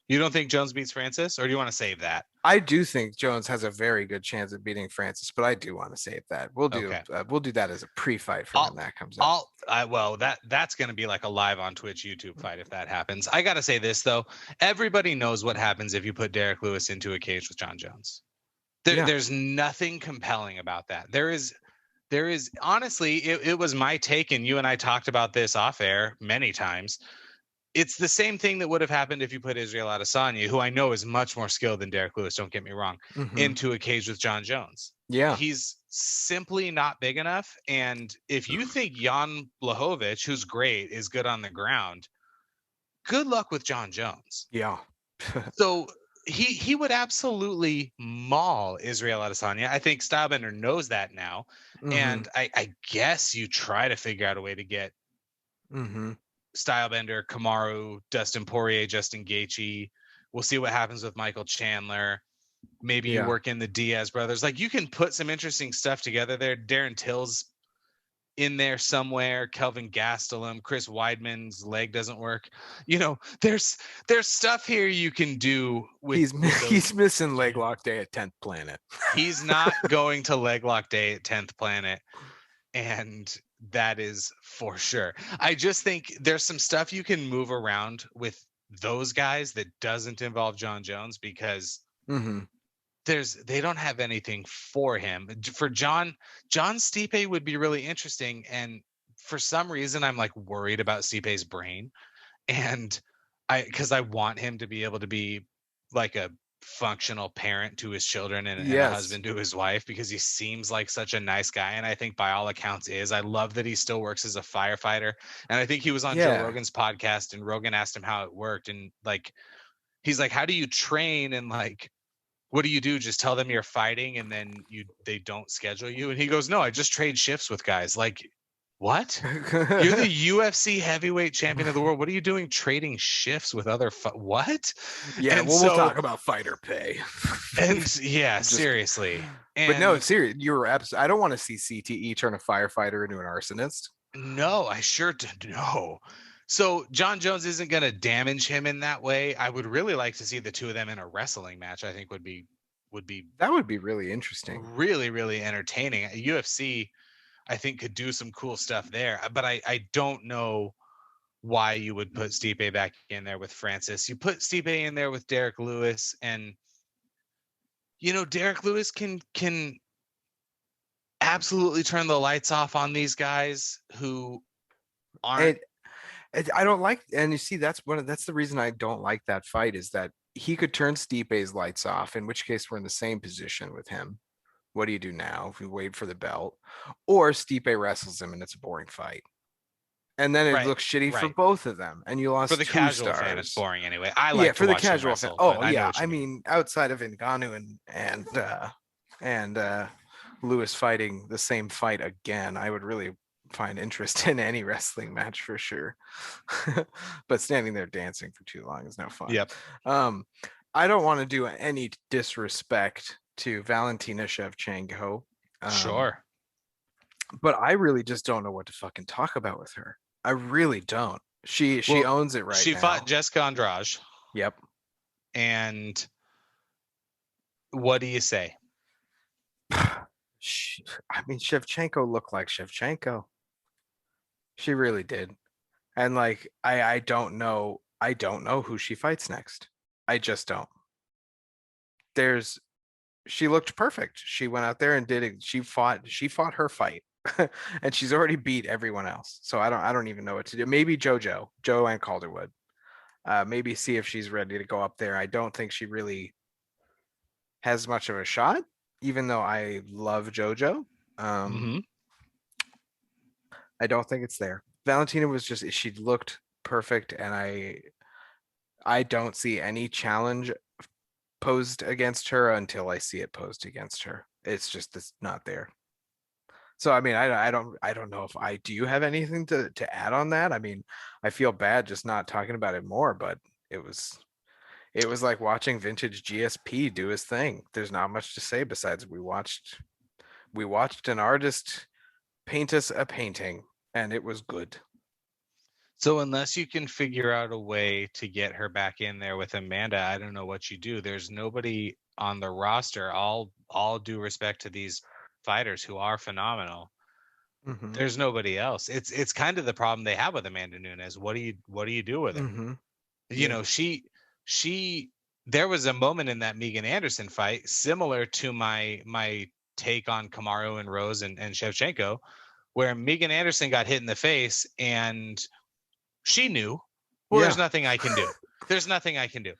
You don't think Jones beats Francis, or do you want to save that? I do think Jones has a very good chance of beating Francis, but I do want to save that. We'll do that as a pre-fight for when that comes out. That's going to be like a live on Twitch YouTube fight if that happens. I got to say this though, everybody knows what happens if you put Derek Lewis into a cage with John Jones. There's nothing compelling about that. There is honestly, it was my take, and you and I talked about this off air many times. It's the same thing that would have happened if you put Israel Adesanya, who I know is much more skilled than Derek Lewis, don't get me wrong, into a cage with John Jones. Yeah. He's simply not big enough. And if you think Jan Blachowicz, who's great, is good on the ground, good luck with John Jones. Yeah. So he would absolutely maul Israel Adesanya. I think Stylebender knows that now. And I guess you try to figure out a way to get Stylebender, Kamaru, Dustin Poirier, Justin Gaethje. We'll see what happens with Michael Chandler. Maybe you work in the Diaz brothers. Like, you can put some interesting stuff together there. Darren Till's in there somewhere. Kelvin Gastelum, Chris Weidman's leg doesn't work. There's stuff here you can do with. He's missing leg lock day at 10th Planet. He's not going to leg lock day at 10th Planet, and that is for sure. I just think there's some stuff you can move around with those guys that doesn't involve John Jones, because they don't have anything for him. For John Stipe would be really interesting, and for some reason I'm like worried about Stipe's brain, and because I want him to be able to be like a functional parent to his children and a Yes. husband to his wife, because he seems like such a nice guy, and I think by all accounts is. I love that he still works as a firefighter, and I think he was on Joe Yeah. Rogan's podcast, and Rogan asked him how it worked, and like he's like, how do you train, and like what do you do? Just tell them you're fighting and then they don't schedule you? And he goes, no, I just trade shifts with guys. Like, what? You're the UFC heavyweight champion of the world. What are you doing trading shifts with other what? Yeah, And well, so, we'll talk about fighter pay. and yeah, Just- seriously. But no, And seriously, you were absolutely. I don't want to see CTE turn a firefighter into an arsonist. no, I sure did no. So John Jones isn't going to damage him in that way. I would really like to see the two of them in a wrestling match. I think would be That would be really interesting. really, really entertaining. UFC, I think, could do some cool stuff there. But I don't know why you would put Stipe back in there with Francis. You put Stipe in there with Derek Lewis, and Derek Lewis can absolutely turn the lights off on these guys who aren't. I don't like, and you see, that's the reason I don't like that fight, is that he could turn Stipe's lights off, in which case we're in the same position with him. What do you do now if we wait for the belt? Or Stipe wrestles him and it's a boring fight. And then it Right, looks shitty for right. both of them. And you lost For the 2 casual stars. fan, it's boring anyway. I like for to the watch them casual wrestle, fan. but Oh I know yeah, what you I mean. mean, outside of Ngannou and Lewis fighting the same fight again, I would really find interest in any wrestling match for sure. But standing there dancing for too long is no fun. Yep. I don't want to do any disrespect to Valentina Shevchenko. Sure. But I really just don't know what to fucking talk about with her. I really don't. She owns it right She now. fought Jessica Andrade. Yep. And what do you say? Shevchenko looked like Shevchenko. She really did. And like I don't know who she fights next. I just don't. She looked perfect. She went out there and did it. She fought her fight. And she's already beat everyone else. So I don't even know what to do. Maybe Joanne Calderwood. Maybe see if she's ready to go up there. I don't think she really has much of a shot, even though I love JoJo. I don't think it's there. Valentina she looked perfect, and I don't see any challenge posed against her until I see it posed against her. It's not there. So I mean, I don't know if do you have anything to add on that? I mean, I feel bad just not talking about it more, but it was like watching vintage GSP do his thing. There's not much to say besides we watched an artist paint us a painting, and it was good. So unless you can figure out a way to get her back in there with Amanda, I don't know what you do. There's nobody on the roster. All due respect to these fighters who are phenomenal. Mm-hmm. There's nobody else. It's kind of the problem they have with Amanda Nunes. What do you do with her? Mm-hmm. You know, she there was a moment in that Megan Anderson fight similar to my take on Kamaru and Rose and Shevchenko, where Megan Anderson got hit in the face and she knew, well, Yeah. there's nothing I can do. There's nothing I can do.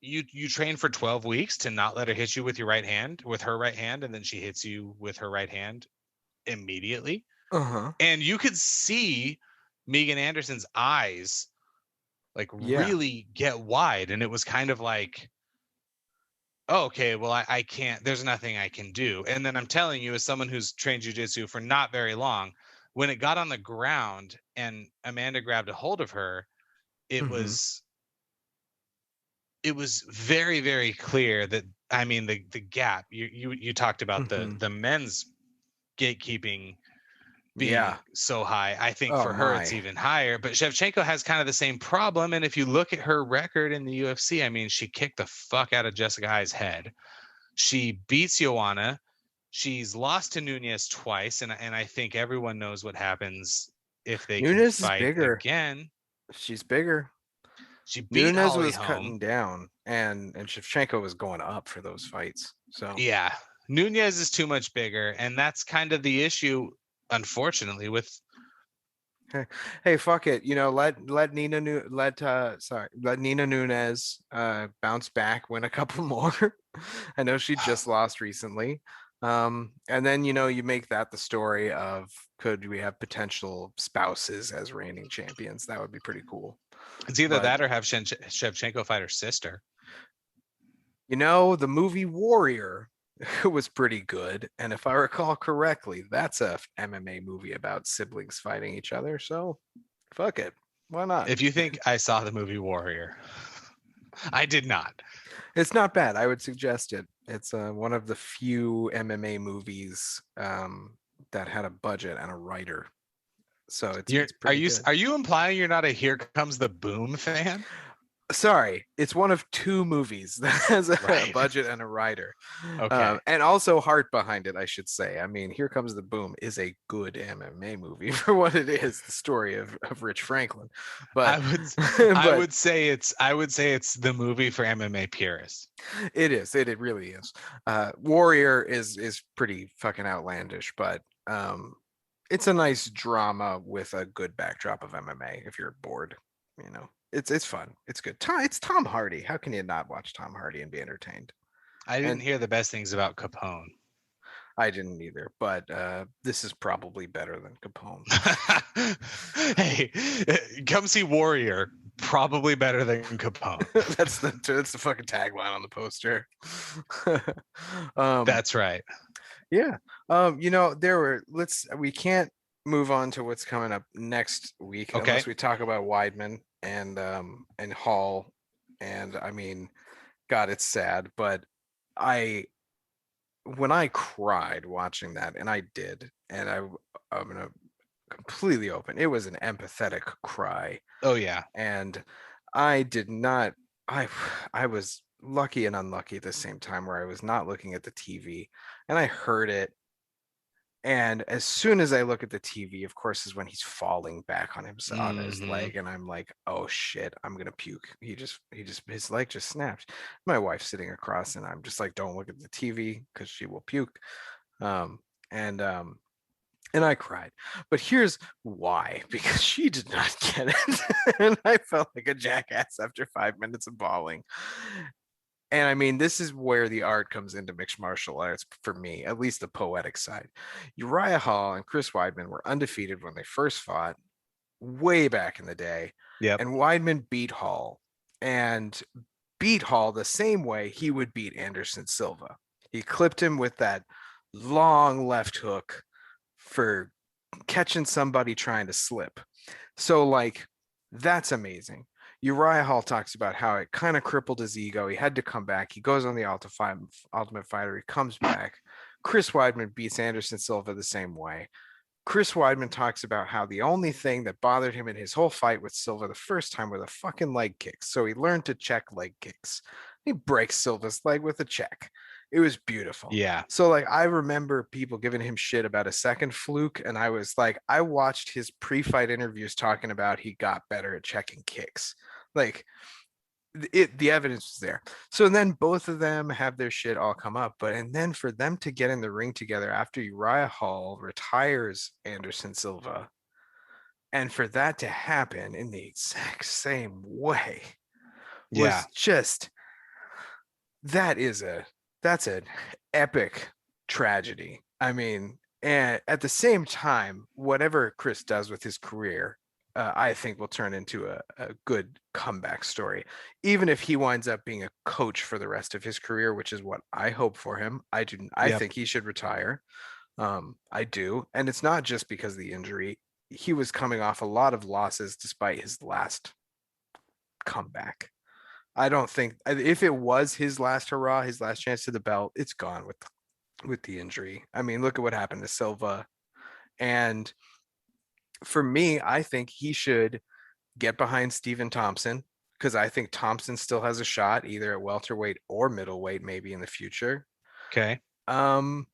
You train for 12 weeks to not let her hit you with her right hand, and then she hits you with her right hand immediately. Uh-huh. And you could see Megan Anderson's eyes really get wide, and it was kind of like, oh, okay, well, I can't, there's nothing I can do. And then I'm telling you, as someone who's trained jiu-jitsu for not very long, when it got on the ground and Amanda grabbed a hold of her, it was very, very clear that, I mean, the gap you talked about, the men's gatekeeping being so high. I think for her it's even higher, but Shevchenko has kind of the same problem. And if you look at her record in the UFC, I mean, she kicked the fuck out of Jessica Ai's head. She beats Joanna. She's lost to Nunes twice, and I think everyone knows what happens if they Nunes can fight is bigger again. She's bigger. She beat Nunes Holly was Holm. cutting down, and Shevchenko was going up for those fights. So yeah, Nunes is too much bigger, and that's kind of the issue, unfortunately, with Hey, fuck it. Let Nina Nunez bounce back, win a couple more. I know she just lost recently. And then you make that the story of, could we have potential spouses as reigning champions? That would be pretty cool. It's either But that or have Shevchenko fight her sister. the movie Warrior was pretty good, and if I recall correctly, that's a MMA movie about siblings fighting each other. So fuck it. Why not? If you think I saw the movie Warrior, I did not. It's not bad. I would suggest it. It's one of the few MMA movies that had a budget and a writer. So it's pretty good. Are you implying you're not a Here Comes the Boom fan? Sorry, it's one of two movies that has a Right. budget and a writer. Okay. And also heart behind it, I should say. I mean, Here Comes the Boom is a good MMA movie for what it is, the story of Rich Franklin. But I would say it's the movie for MMA purists. it is. It really is. Warrior is pretty fucking outlandish, but it's a nice drama with a good backdrop of MMA if you're bored, It's fun. It's good. It's Tom Hardy. How can you not watch Tom Hardy and be entertained? I didn't hear the best things about Capone. I didn't either, but this is probably better than Capone. Hey, come see Warrior. Probably better than Capone. That's the fucking tagline on the poster. That's right. Yeah. We can't move on to what's coming up next week unless we talk about Weidman and Hall. And I mean, God, it's sad, but when I cried watching that, and I did, and I'm gonna completely open, it was an empathetic cry. Oh yeah. And I did not I was lucky and unlucky at the same time, where I was not looking at the TV and I heard it. And as soon as I look at the TV, of course, is when he's falling back on himself on his leg, and I'm like, oh shit, I'm gonna puke. His leg just snapped. My wife's sitting across, and I'm just like, don't look at the TV because she will puke. And I cried. But here's why: because she did not get it, and I felt like a jackass after 5 minutes of bawling. And I mean, this is where the art comes into mixed martial arts for me, at least the poetic side. Uriah Hall and Chris Weidman were undefeated when they first fought way back in the day. Yep. And Weidman beat Hall the same way he would beat Anderson Silva. He clipped him with that long left hook for catching somebody trying to slip. So, like, that's amazing. Uriah Hall talks about how it kind of crippled his ego. He had to come back. He goes on the Ultimate Fighter. He comes back. Chris Weidman beats Anderson Silva the same way. Chris Weidman talks about how the only thing that bothered him in his whole fight with Silva the first time were the fucking leg kicks. So he learned to check leg kicks. He breaks Silva's leg with a check. It was beautiful. Yeah. So, like, I remember people giving him shit about a second fluke, and I was like, I watched his pre-fight interviews talking about he got better at checking kicks. Like, the evidence was there. So then both of them have their shit all come up, and then for them to get in the ring together after Uriah Hall retires Anderson Silva, and for that to happen in the exact same way was just, that's an epic tragedy. I mean, and at the same time, whatever Chris does with his career, I think will turn into a good comeback story. Even if he winds up being a coach for the rest of his career, which is what I hope for him. I think he should retire. I do. And it's not just because of the injury. He was coming off a lot of losses despite his last comeback. I don't think, if it was his last hurrah, his last chance to the belt, it's gone with the injury. I mean, look at what happened to Silva. And for me, I think he should get behind Stephen Thompson, because I think Thompson still has a shot either at welterweight or middleweight, maybe in the future. Okay. And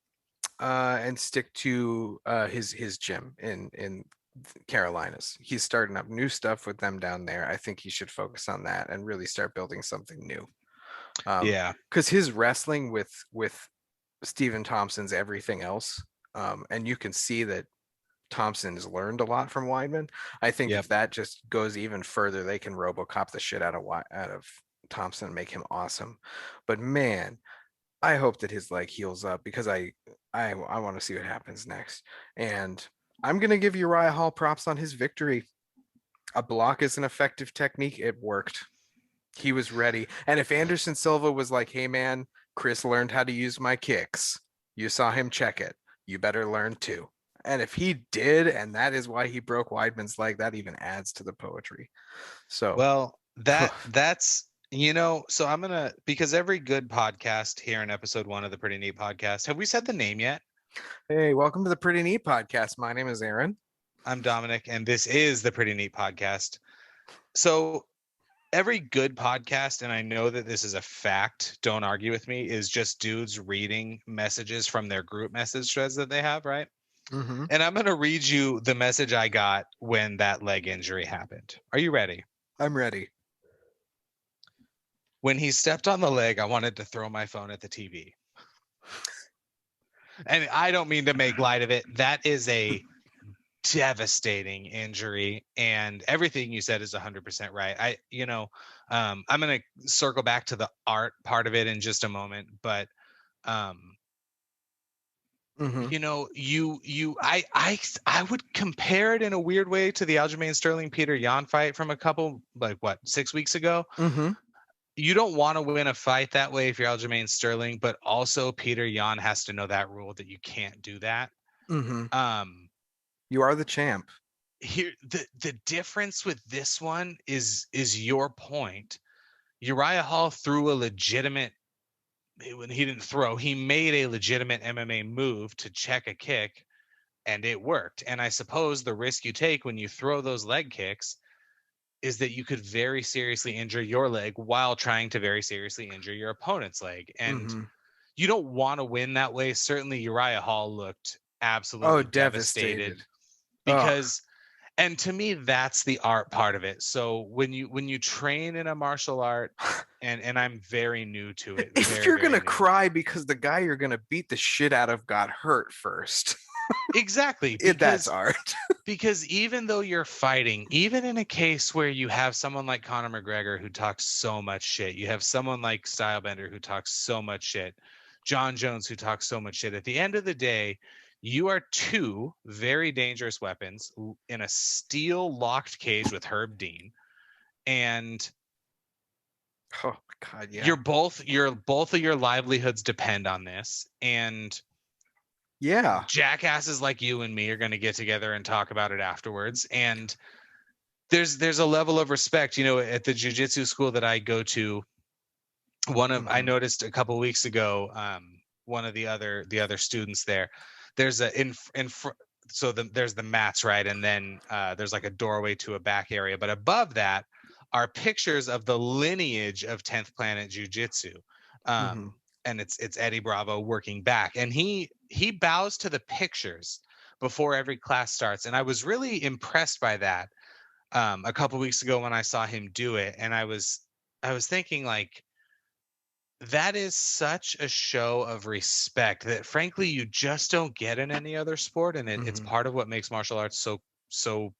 stick to his gym in Carolinas. He's starting up new stuff with them down there. I think he should focus on that and really start building something new. Because his wrestling with Stephen Thompson's everything else, and you can see that Thompson has learned a lot from Weidman. I think Yep. if that just goes even further, they can RoboCop the shit out of Thompson and make him awesome. But man, I hope that his leg heals up because I want to see what happens next. And I'm gonna give Uriah Hall props on his victory. A block is an effective technique. It worked. He was ready. And if Anderson Silva was like, hey man, Chris learned how to use my kicks. You saw him check it. You better learn too. And if he did, and that is why he broke Weidman's leg, that even adds to the poetry. So Well, that's so I'm gonna, because every good podcast here in episode 1 of the Pretty Neat Podcast, have we said the name yet? hey, welcome to the Pretty Neat Podcast. My name is Aaron. I'm Dominic, and this is the Pretty Neat Podcast. So every good podcast, and I know that this is a fact, don't argue with me, is just dudes reading messages from their group message threads that they have, right? Mm-hmm. And I'm going to read you the message I got when that leg injury happened. Are you ready? I'm ready. When he stepped on the leg, I wanted to throw my phone at the TV. And I don't mean to make light of it. That is a devastating injury, and everything you said is 100% right. I'm going to circle back to the art part of it in just a moment, but I would compare it in a weird way to the Aljamain Sterling Peter Yan fight from a couple, 6 weeks ago. Mm-hmm. You don't want to win a fight that way if you're Aljamain Sterling, but also Peter Yan has to know that rule, that you can't do that. Mm-hmm. You are the champ. Here, the difference with this one is your point. Uriah Hall threw a legitimate, when he didn't throw, he made a legitimate MMA move to check a kick, and it worked. And I suppose the risk you take when you throw those leg kicks is that you could very seriously injure your leg while trying to very seriously injure your opponent's leg. And you don't want to win that way. Certainly Uriah Hall looked absolutely devastated. Because and to me, that's the art part of it. So when you train in a martial art, and I'm very new to it. If you're gonna cry because the guy you're gonna beat the shit out of got hurt first. Exactly. That's art. Because even though you're fighting, even in a case where you have someone like Conor McGregor who talks so much shit, you have someone like Stylebender who talks so much shit, John Jones who talks so much shit, at the end of the day, you are two very dangerous weapons in a steel locked cage with Herb Dean. And oh God, yeah. both of your livelihoods depend on this. And yeah, jackasses like you and me are going to get together and talk about it afterwards. And there's a level of respect, at the jiu-jitsu school that I go to. I noticed a couple of weeks ago, one of the other students there's there's the mats, right? And then there's like a doorway to a back area, but above that are pictures of the lineage of 10th Planet Jiu-Jitsu. And it's Eddie Bravo working back, and he bows to the pictures before every class starts. And I was really impressed by that a couple weeks ago when I saw him do it. And I was thinking, like, that is such a show of respect that frankly you just don't get in any other sport. And it's part of what makes martial arts so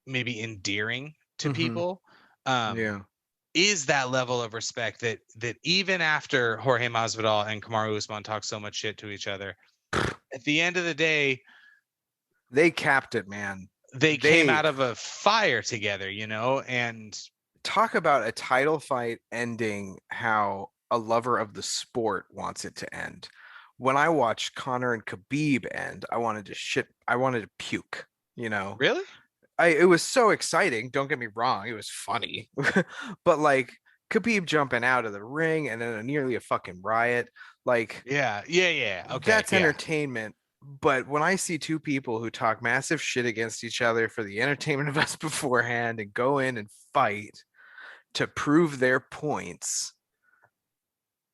maybe endearing to people. Is that level of respect that even after Jorge Masvidal and Kamaru Usman talk so much shit to each other, at the end of the day, they capped it, man. They came out of a fire together, and talk about a title fight ending how a lover of the sport wants it to end. When I watched Conor and Khabib end, I wanted to puke, Really? It was so exciting. Don't get me wrong. It was funny, but like Khabib jumping out of the ring and then nearly a fucking riot. Like, yeah. Okay. That's entertainment. But when I see two people who talk massive shit against each other for the entertainment of us beforehand and go in and fight to prove their points,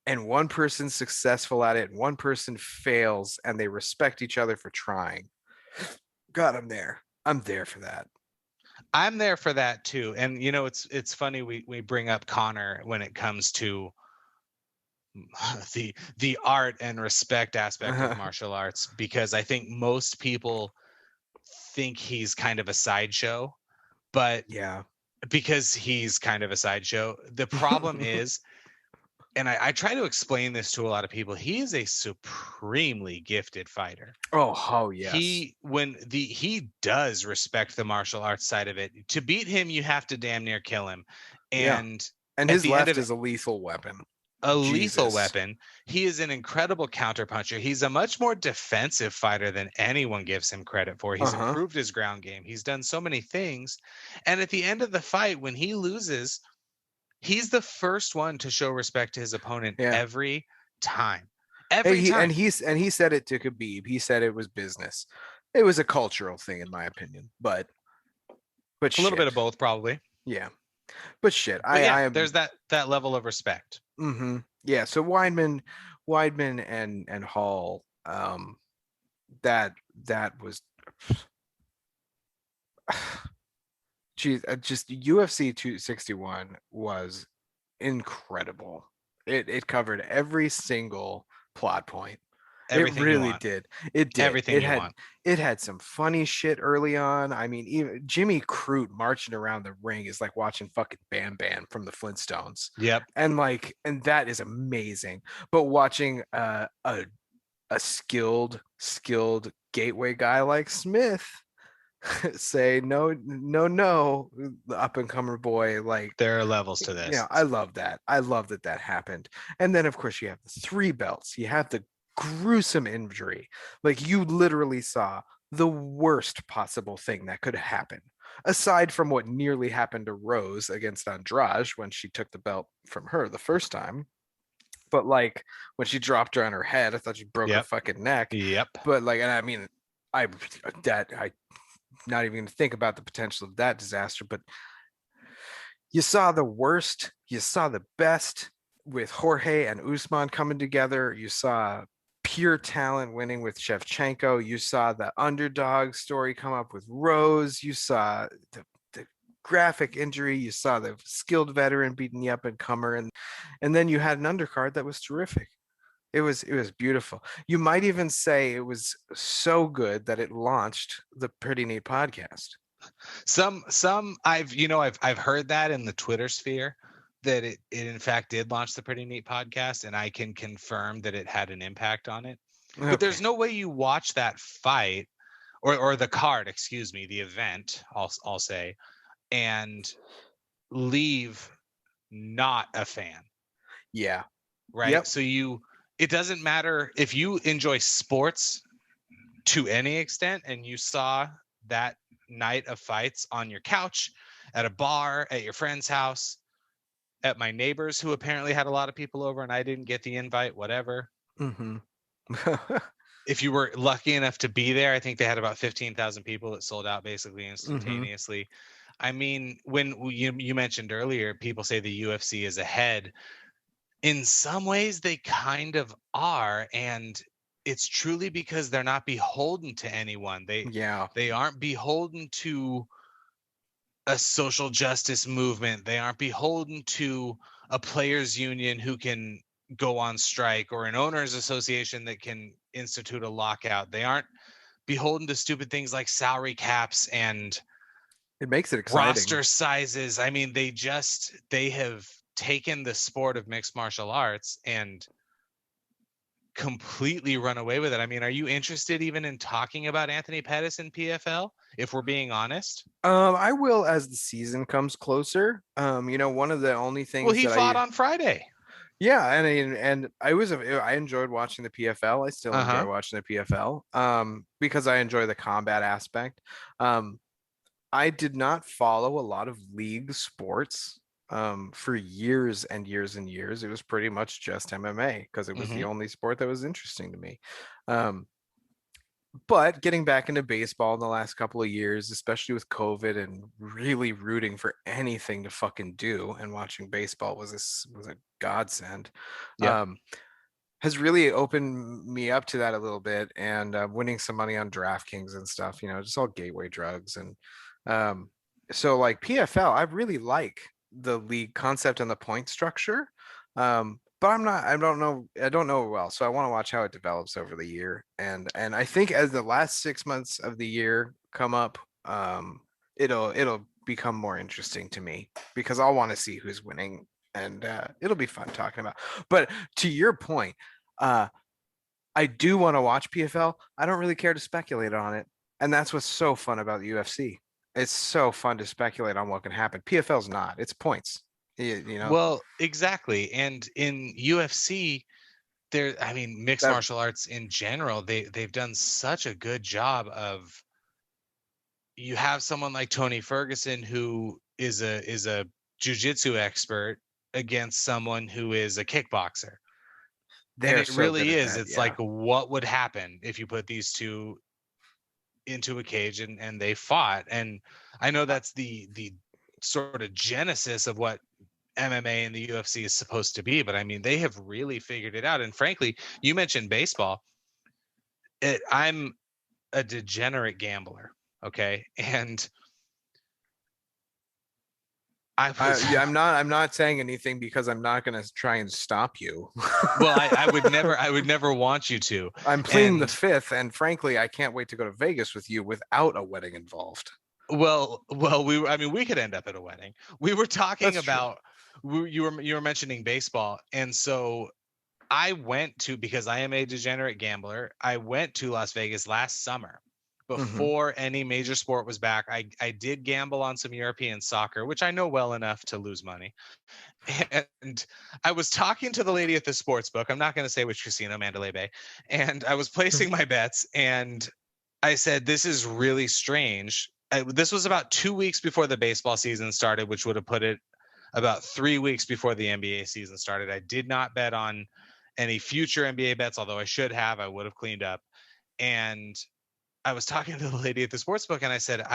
and one person's successful at it and one person fails, and they respect each other for trying. God, I'm there. I'm there for that. I'm there for that too. And it's funny we bring up Conor when it comes to the art and respect aspect of martial arts, because I think most people think he's kind of a sideshow, but Yeah. because he's kind of a sideshow, the problem is, and I try to explain this to a lot of people, he is a supremely gifted fighter. Oh, yes. He does respect the martial arts side of it. To beat him, you have to damn near kill him. Yeah. And And at his the end left of is a lethal weapon. a lethal Jesus. weapon, he is an incredible counterpuncher. He's a much more defensive fighter than anyone gives him credit for. He's improved his ground game. He's done so many things. And at the end of the fight, when he loses, he's the first one to show respect to his opponent Yeah. every time. And he said it to Khabib. He said it was business. It was a cultural thing, in my opinion. But a little bit of both, probably. Yeah. But shit. But I am there's that level of respect. Yeah. So Weidman and Hall, that was geez, just UFC 261 was incredible. It covered every single plot point. Everything it really you want. did. It did. Everything you want. It had some funny shit early on. I mean, even Jimmy Crute marching around the ring is like watching fucking Bam Bam from the Flintstones. Yep. And that is amazing. But watching a skilled gateway guy like Smith say no, the up and comer boy, like, there are levels to this. Yeah, I love that. I love that happened. And then of course you have the 3 belts. You have the gruesome injury. Like, you literally saw the worst possible thing that could happen, aside from what nearly happened to Rose against Andrade when she took the belt from her the first time. But like, when she dropped her on her head, I thought she broke her fucking neck. Yep. But like, and I mean, I not even going to think about the potential of that disaster. But you saw the worst, you saw the best with Jorge and Usman coming together. You saw pure talent winning with Shevchenko. You saw the underdog story come up with Rose. You saw the graphic injury. You saw the skilled veteran beating the up and comer, and then you had an undercard that was terrific. It was beautiful. You might even say it was so good that it launched the Pretty Neat podcast. Some I've heard that in the Twitter sphere, that it in fact did launch the Pretty Neat podcast, and I can confirm that it had an impact on it. Okay. But there's no way you watch that fight or the card, excuse me, the event, I'll say, and leave not a fan. Yeah. Right. Yep. So it doesn't matter if you enjoy sports to any extent and you saw that night of fights on your couch, at a bar, at your friend's house, at my neighbors who apparently had a lot of people over and I didn't get the invite, whatever. If you were lucky enough to be there, I think they had about 15,000 people that sold out basically instantaneously. I mean, when you mentioned earlier, people say the UFC is ahead. In some ways, they kind of are, and it's truly because they're not beholden to anyone. They aren't beholden to a social justice movement. They aren't beholden to a players' union who can go on strike, or an owners' association that can institute a lockout. They aren't beholden to stupid things like salary caps and it makes it exciting. Roster sizes. I mean, they have taken the sport of mixed martial arts and completely run away with it. I mean, are you interested even in talking about Anthony Pettis in PFL, if we're being honest? I will, as the season comes closer. One of the only things, well, he fought on Friday. Yeah, and I enjoyed watching the PFL. I still enjoy watching the PFL because I enjoy the combat aspect. I did not follow a lot of league sports for years and years and years. It was pretty much just MMA because it was the only sport that was interesting to me. But getting back into baseball in the last couple of years, especially with COVID and really rooting for anything to fucking do, and watching baseball was a godsend. Has really opened me up to that a little bit, and winning some money on DraftKings and stuff, just all gateway drugs. And so like PFL, I really like the league concept and the point structure. But but I don't know it well, so I want to watch how it develops over the year. And I think as the last 6 months of the year come up, it'll become more interesting to me because I'll want to see who's winning, and it'll be fun talking about. But to your point, I do want to watch PFL. I don't really care to speculate on it, and that's what's so fun about the UFC. It's so fun to speculate on what can happen. PFL's not. It's points. You know Well, exactly. And in UFC, I mean, mixed that. martial arts in general, they've done such a good job of, you have someone like Tony Ferguson who is a jujitsu expert against someone who is a kickboxer. And They're it so good really at is. that. It's Yeah. like, what would happen if you put these two into a cage and they fought? And I know that's the sort of genesis of what MMA and the UFC is supposed to be, but I mean, they have really figured it out. And frankly, you mentioned baseball. I'm a degenerate gambler, okay? And I was Yeah, I'm not saying anything because I'm not going to try and stop you. well, I would never want you to. I'm pleading the And fifth, and frankly, I can't wait to go to Vegas with you without a wedding involved. well, I mean, we could end up at a wedding. We were talking That's true. about you were mentioning baseball, and so I went to, because I am a degenerate gambler, I went to Las Vegas last summer before any major sport was back. I did gamble on some European soccer, which I know well enough to lose money. And I was talking to the lady at the sports book. I'm not going to say which casino, Mandalay Bay. And I was placing my bets, and I said, this is really strange. This was about 2 weeks before the baseball season started, which would have put it about 3 weeks before the NBA season started. I did not bet on any future NBA bets, although I should have. I would have cleaned up. And I was talking to the lady at the sportsbook, and I said,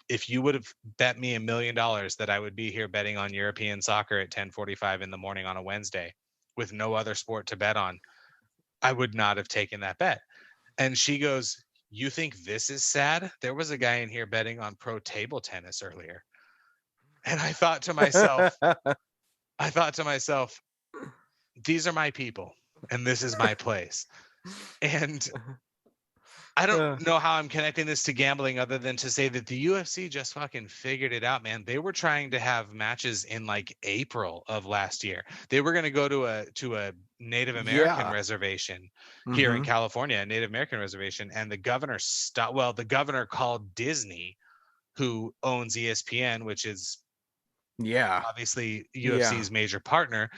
if you would have bet me $1 million that I would be here betting on European soccer at 10:45 in the morning on a Wednesday with no other sport to bet on, I would not have taken that bet. And she goes, you think this is sad? There was a guy in here betting on pro table tennis earlier. And I thought to myself, these are my people and this is my place. And I don't know how I'm connecting this to gambling other than to say that the UFC just fucking figured it out, man. They were trying to have matches in like April of last year. They were going to go to a Native American reservation here in California, a Native American reservation, and the governor stopped. Well, the governor called Disney, who owns ESPN, which is obviously UFC's major partner,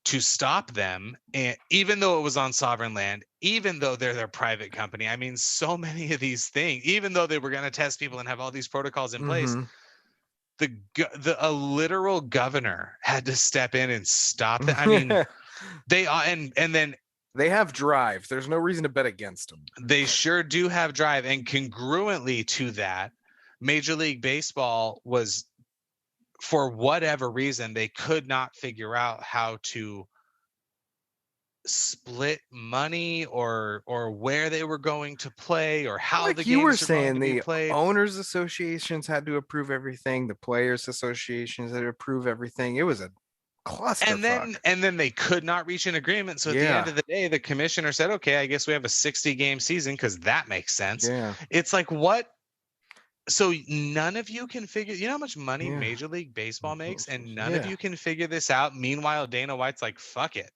to stop them. And even though it was on sovereign land, even though they're their private company, I mean, so many of these things, even though they were going to test people and have all these protocols in place, a literal governor had to step in and stop that. I mean, and then they have drive. There's no reason to bet against them. They sure do have drive. And congruently to that, Major League Baseball was, for whatever reason, they could not figure out how to split money or where they were going to play or how the games were going to be played. Owners associations had to approve everything. The players associations had to approve everything. It was a clusterfuck. And then they could not reach an agreement. So at the end of the day, the commissioner said, okay, I guess we have a 60-game season because that makes sense. Yeah. It's like, what? So none of you can figure, you know how much money Major League Baseball makes, and none of you can figure this out. Meanwhile, Dana White's like, fuck it.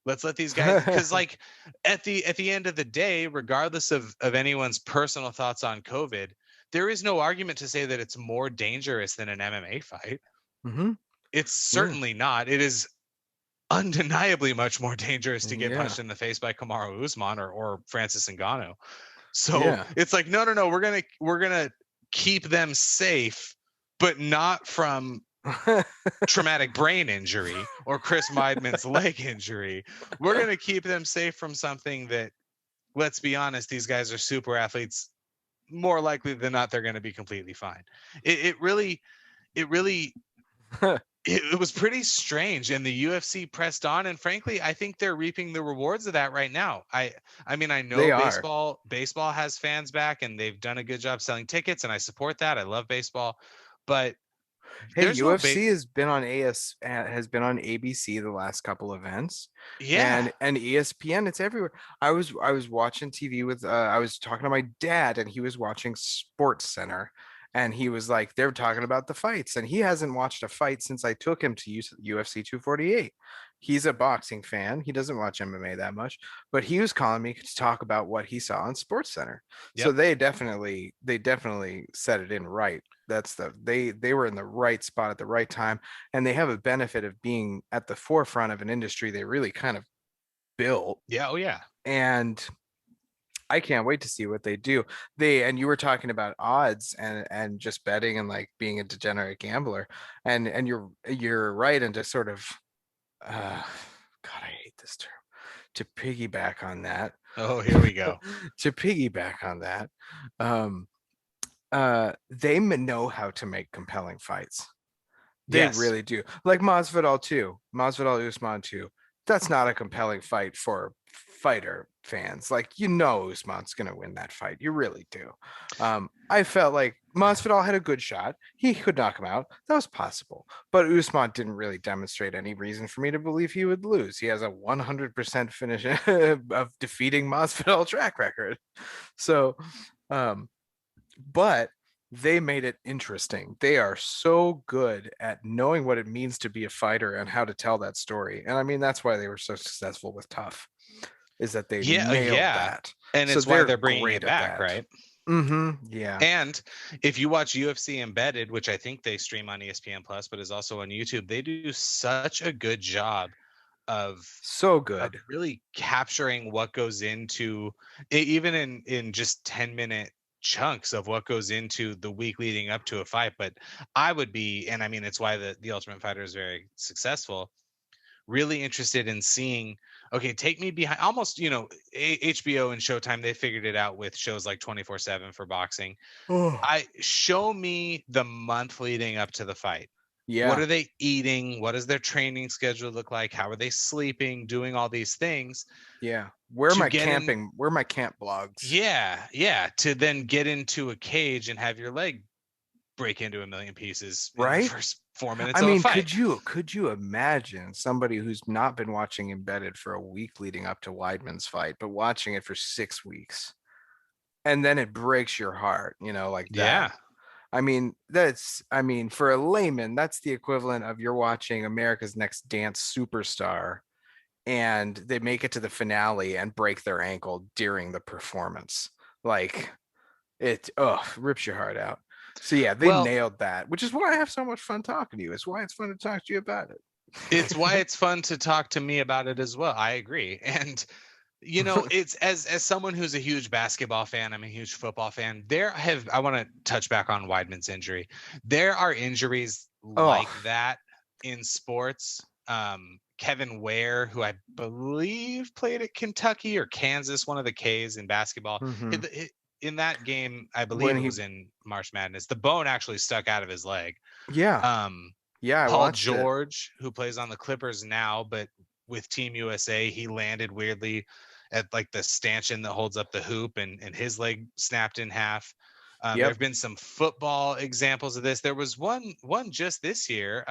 Let's let these guys, because like at the end of the day, regardless of anyone's personal thoughts on COVID, there is no argument to say that it's more dangerous than an MMA fight. It's certainly not. It is undeniably much more dangerous to get punched in the face by Kamaru Usman or Francis Ngannou. So it's like, no, we're gonna keep them safe, but not from traumatic brain injury or Chris Weidman's leg injury. We're going to keep them safe from something that, let's be honest, these guys are super athletes. More likely than not, they're going to be completely fine. It really it was pretty strange, and the UFC pressed on, and frankly, I think they're reaping the rewards of that right now. I mean, I know baseball has fans back, and they've done a good job selling tickets, and I support that. I love baseball, but Hey, There's no UFC has been on has been on ABC the last couple events, yeah. and ESPN. It's everywhere. I was watching TV with I was talking to my dad, and he was watching Sports Center, and he was like, they're talking about the fights, and he hasn't watched a fight since I took him to UFC 248. He's a boxing fan. He doesn't watch MMA that much, but he was calling me to talk about what he saw on Sports Center. So Yep. they definitely set it in right. They were in the right spot at the right time, and they have a benefit of being at the forefront of an industry they really kind of built. Yeah. Oh yeah. And I can't wait to see what they do. And you were talking about odds and just betting and like being a degenerate gambler, and you're right, and just sort of God, I hate this term. To piggyback on that, Oh, here we go. to piggyback on that, um, they know how to make compelling fights. They Yes. really do. Like Masvidal too. Masvidal Usman too. That's not a compelling fight for fighter fans. Like Usman's gonna win that fight. You really do. I felt like Masvidal had a good shot. He could knock him out. That was possible. But Usman didn't really demonstrate any reason for me to believe he would lose. He has a 100% finish of defeating Masvidal track record. So, um, but they made it interesting. They are so good at knowing what it means to be a fighter and how to tell that story. And I mean, that's why they were so successful with Tough, is that they Yeah. nailed Yeah. that. And So it's why they're they're bringing great it at back, that. right? Yeah. And if you watch UFC Embedded, which I think they stream on ESPN Plus, but is also on YouTube, they do such a good job of So good. really capturing what goes into even in just 10-minute chunks of what goes into the week leading up to a fight. But I would be, and I mean, it's why the Ultimate Fighter is very successful, really interested in seeing, okay, take me behind almost, HBO and Showtime, they figured it out with shows like 24/7 for boxing. Oh, I show me the month leading up to the fight. What yeah. are they eating? What does their training schedule look like? How are they sleeping? Doing all these things Yeah. Where am to I get in. camping? Where are my camp blogs? Yeah, yeah. To then get into a cage and have your leg break into a million pieces in the Right? first 4 minutes I of a mean, fight. could you imagine somebody who's not been watching Embedded for a week leading up to Weidman's fight, but watching it for 6 weeks, and then it breaks your heart, like that. Yeah, I mean, for a layman, that's the equivalent of you're watching America's Next Dance Superstar, and they make it to the finale and break their ankle during the performance. Like it, rips your heart out. So yeah, they well, nailed that, which is why I have so much fun talking to you. It's why it's fun to talk to you about it's why it. it's fun to talk to me about it as well. I agree. And it's as someone who's a huge basketball fan, I'm a huge football fan. I want to touch back on Weidman's injury. There are injuries Oh, like that in sports. Kevin Ware, who I believe played at Kentucky or Kansas, one of the K's in basketball. mhm. In that game, I believe When it he, was in March Madness, the bone actually stuck out of his leg. yeah, Um, yeah, I Paul watched it. George, who plays on the Clippers now, but with Team USA, he landed weirdly at like the stanchion that holds up the hoop, and his leg snapped in half. There Yep. have been some football examples of this. There was one just this year.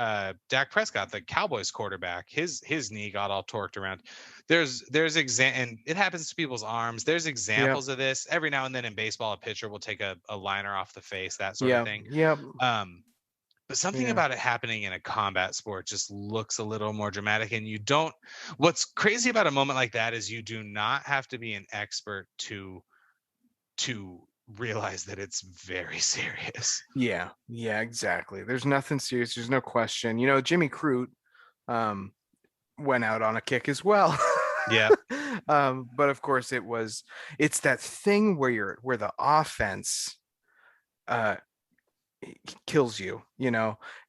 Dak Prescott, the Cowboys quarterback, his knee got all torqued around. And it happens to people's arms. There's Yep. examples of this every now and then in baseball. A pitcher will take a liner off the face, that sort of Yep. thing. Yep. But something Yeah. about it happening in a combat sport just looks a little more dramatic. And what's crazy about a moment like that is you do not have to be an expert to realize that it's very serious. Yeah. Yeah. Exactly. There's nothing serious. There's no question. Jimmy Crute, um, went out on a kick as well. Yeah. But of course it's that thing where the offense uh kills you.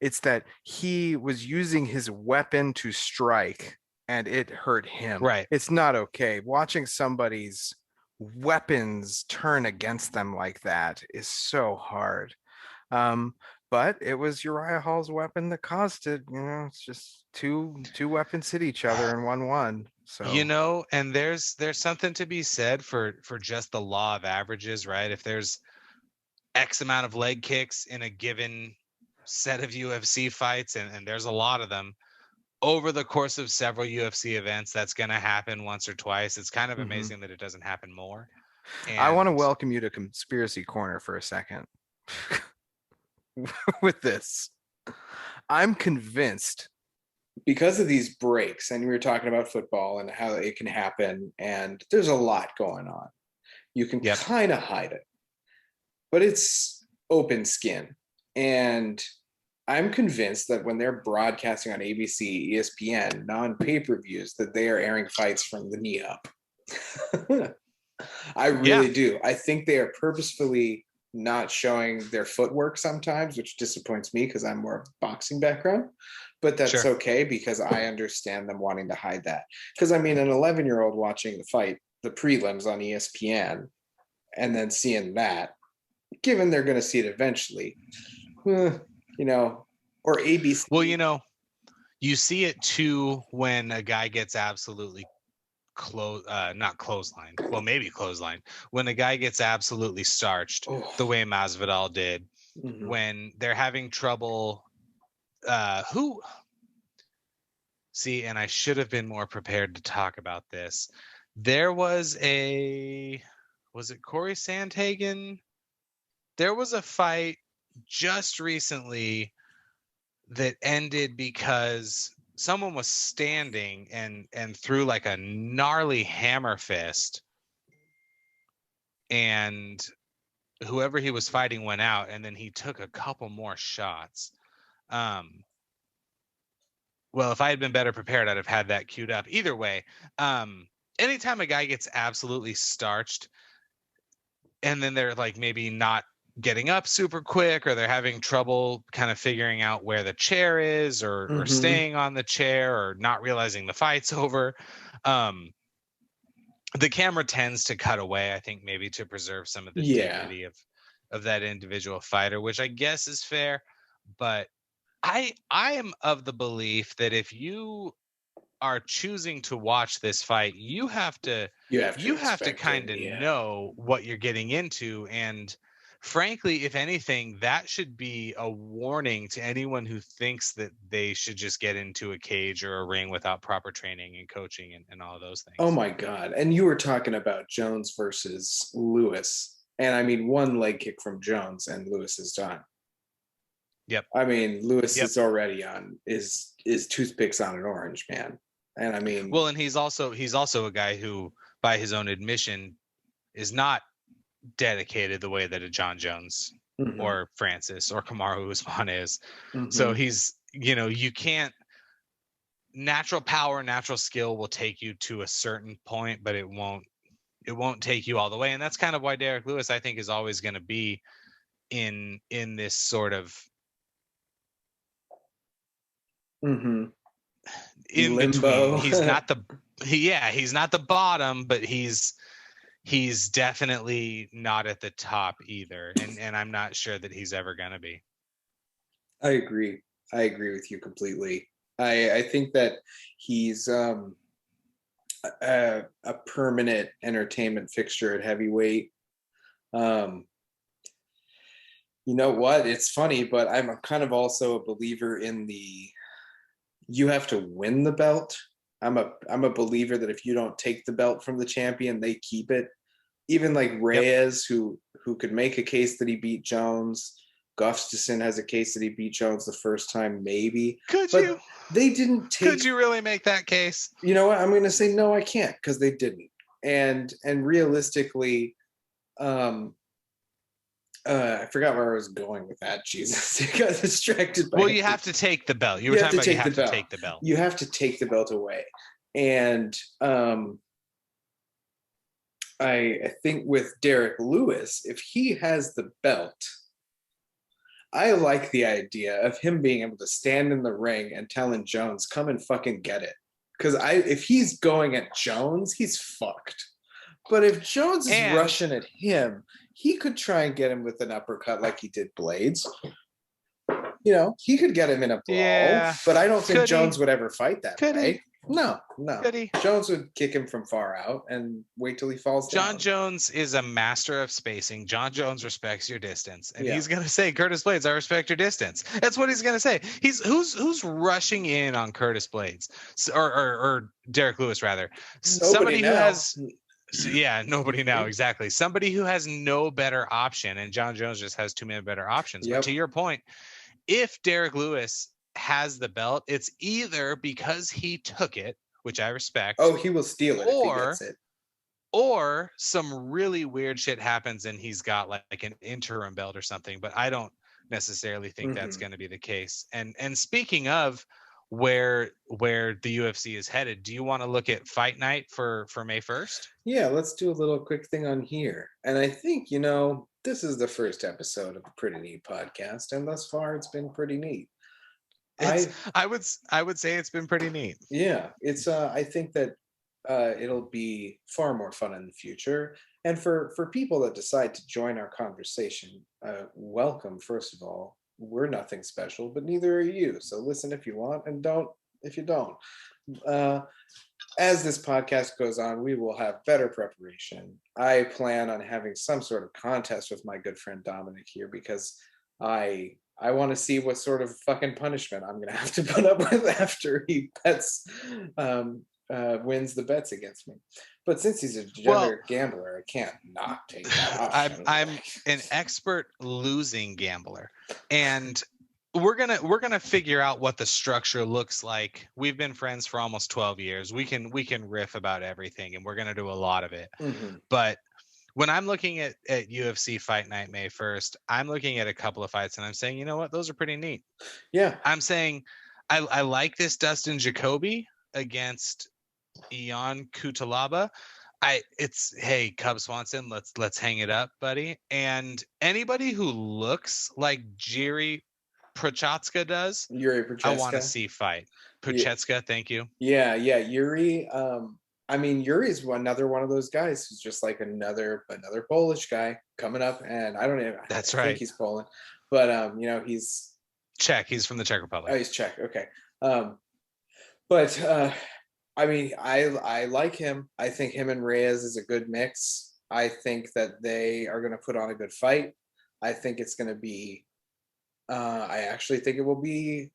It's that he was using his weapon to strike and it hurt him. Right. It's not okay. Watching somebody's weapons turn against them like that is so hard. Um, but it was Uriah Hall's weapon that caused it. It's just two weapons hit each other and one won. So And there's something to be said for just the law of averages, right? If there's X amount of leg kicks in a given set of UFC fights, and there's a lot of them over the course of several UFC events. That's going to happen once or twice. It's kind of amazing that it doesn't happen more. I want to And welcome you to Conspiracy Corner for a second. With this, I'm convinced because of these breaks, and we were talking about football and how it can happen, and there's a lot going on. You can kind of hide it, but it's open skin. And I'm convinced that when they're broadcasting on ABC, ESPN, non-pay-per-views, that they are airing fights from the knee up. I really do. I think they are purposefully not showing their footwork sometimes, which disappoints me because I'm more of a boxing background. But that's okay because I understand them wanting to hide that. Because, I mean, an 11-year-old watching the fight, the prelims on ESPN, and then seeing that, given they're going to see it eventually, you know, or ABC. Well, you know, you see it too when a guy gets absolutely not clotheslined. Well, maybe clotheslined. When a guy gets absolutely starched, the way Masvidal did, when they're having trouble. See, and I should have been more prepared to talk about this. There was it Corey Sandhagen? There was a fight just recently that ended because someone was standing and threw like a gnarly hammer fist, and whoever he was fighting went out, and then he took a couple more shots. Well, if I had been better prepared, I'd have had that queued up. Either way, anytime a guy gets absolutely starched and then they're like maybe not getting up super quick, or they're having trouble kind of figuring out where the chair is, or staying on the chair, or not realizing the fight's over, the camera tends to cut away, I think, maybe to preserve some of the dignity of that individual fighter, which I guess is fair. But I am of the belief that if you are choosing to watch this fight, you have to kind of know what you're getting into. And frankly, if anything, that should be a warning to anyone who thinks that they should just get into a cage or a ring without proper training and coaching and all of those things. Oh my God. And you were talking about Jones versus Lewis. And I mean, one leg kick from Jones and Lewis is done. Yep. I mean, Lewis is already on is toothpicks on an orange, man. And I mean, well, and he's also a guy who, by his own admission, is not dedicated the way that a John Jones or Francis or Kamaru Usman is. So he's, you can't, natural power, natural skill will take you to a certain point, but it won't take you all the way. And that's kind of why Derek Lewis, I think, is always going to be in this sort of in limbo. Between. He's not the bottom, but he's definitely not at the top either. And I'm not sure that he's ever going to be. I agree with you completely. I think that he's a permanent entertainment fixture at heavyweight. You know what? It's funny, but I'm kind of also a believer in you have to win the belt. I'm a believer that if you don't take the belt from the champion, they keep it. Even like Reyes, who could make a case that he beat Jones. Gustafsson has a case that he beat Jones the first time, maybe. Could you? They didn't take. Could you really make that case? You know what? I'm going to say no, I can't, because they didn't. And realistically, I forgot where I was going with that. Jesus, I got distracted. Well, you have to take the belt. You were talking about you have to take the belt. You have to take the belt away, and I think with Derek Lewis, if he has the belt, I like the idea of him being able to stand in the ring and telling Jones, "Come and fucking get it." Because if he's going at Jones, he's fucked. But if Jones is rushing at him, he could try and get him with an uppercut like he did Blades. He could get him in a brawl, but I don't think Jones would ever fight that way. No. Could he? Jones would kick him from far out and wait till he falls John down. Jones is a master of spacing. John Jones respects your distance, and Yeah. he's gonna say, "Curtis Blades, I respect your distance." That's what he's gonna say. Who's rushing in on Curtis Blades or Derek Lewis rather? Somebody who now. has. Yeah, nobody now, exactly. Somebody who has no better option, and John Jones just has too many better options. Yep. But to your point, if Derek Lewis has the belt, it's either because he took it, which I respect. Oh, he will steal it if he gets it. Or some really weird shit happens and he's got like an interim belt or something, but I don't necessarily think that's going to be the case. And speaking of where the UFC is headed, do you want to look at Fight Night for May 1st? Yeah, let's do a little quick thing on here. And I think, this is the first episode of the Pretty Neat podcast, and thus far it's been pretty neat. I would say it's been pretty neat. Yeah, it's I think that it'll be far more fun in the future. And for people that decide to join our conversation, welcome, first of all. We're nothing special, but neither are you. So listen if you want, and don't if you don't. As this podcast goes on, we will have better preparation. I plan on having some sort of contest with my good friend Dominic here, because I want to see what sort of fucking punishment I'm going to have to put up with after he wins the bets against me. But since he's a degenerate gambler, I can't not take that option. I'm an expert losing gambler, and we're gonna figure out what the structure looks like. We've been friends for almost 12 years. We can riff about everything, and we're gonna do a lot of it. Mm-hmm. But when I'm looking at UFC Fight Night May 1st, I'm looking at a couple of fights, and I'm saying, you know what, those are pretty neat. Yeah, I'm saying I like this Dustin Jacoby against Ion Kutalaba. Hey, Cub Swanson, let's hang it up, buddy. And anybody who looks like Jiri Prochazka does, Yuri Prochazka. I want to see fight. Prochazka, thank you. Yeah, Yuri. I mean, Yuri's another one of those guys who's just like another Polish guy coming up, and I don't even. That's I right. think he's Poland, but he's Czech. He's from the Czech Republic. Oh, he's Czech. Okay. But I mean, I like him. I think him and Reyes is a good mix. I think that they are going to put on a good fight. I think it's going to be. I actually think it will be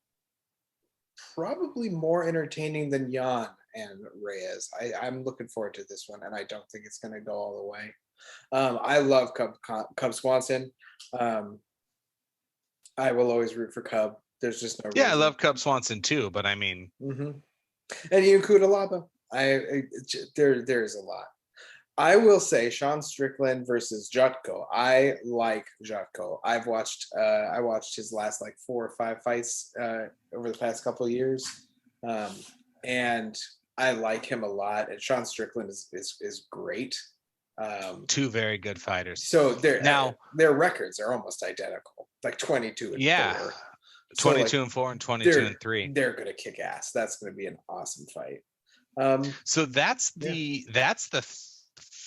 probably more entertaining than Jan and Reyes. I'm looking forward to this one, and I don't think it's going to go all the way. I love Cub Swanson. I will always root for Cub. There's just no reason. I love Cub Swanson too, but I mean, and Ian Kutalaba. There is a lot. I will say Sean Strickland versus Jotko. I like Jotko. I watched his last like 4 or 5 fights over the past couple of years, and I like him a lot. And Sean Strickland is great. 2 very good fighters. So their records are almost identical, like 22 and 4. 22 and 4 and 22 and 3. They're gonna kick ass. That's gonna be an awesome fight. So that's the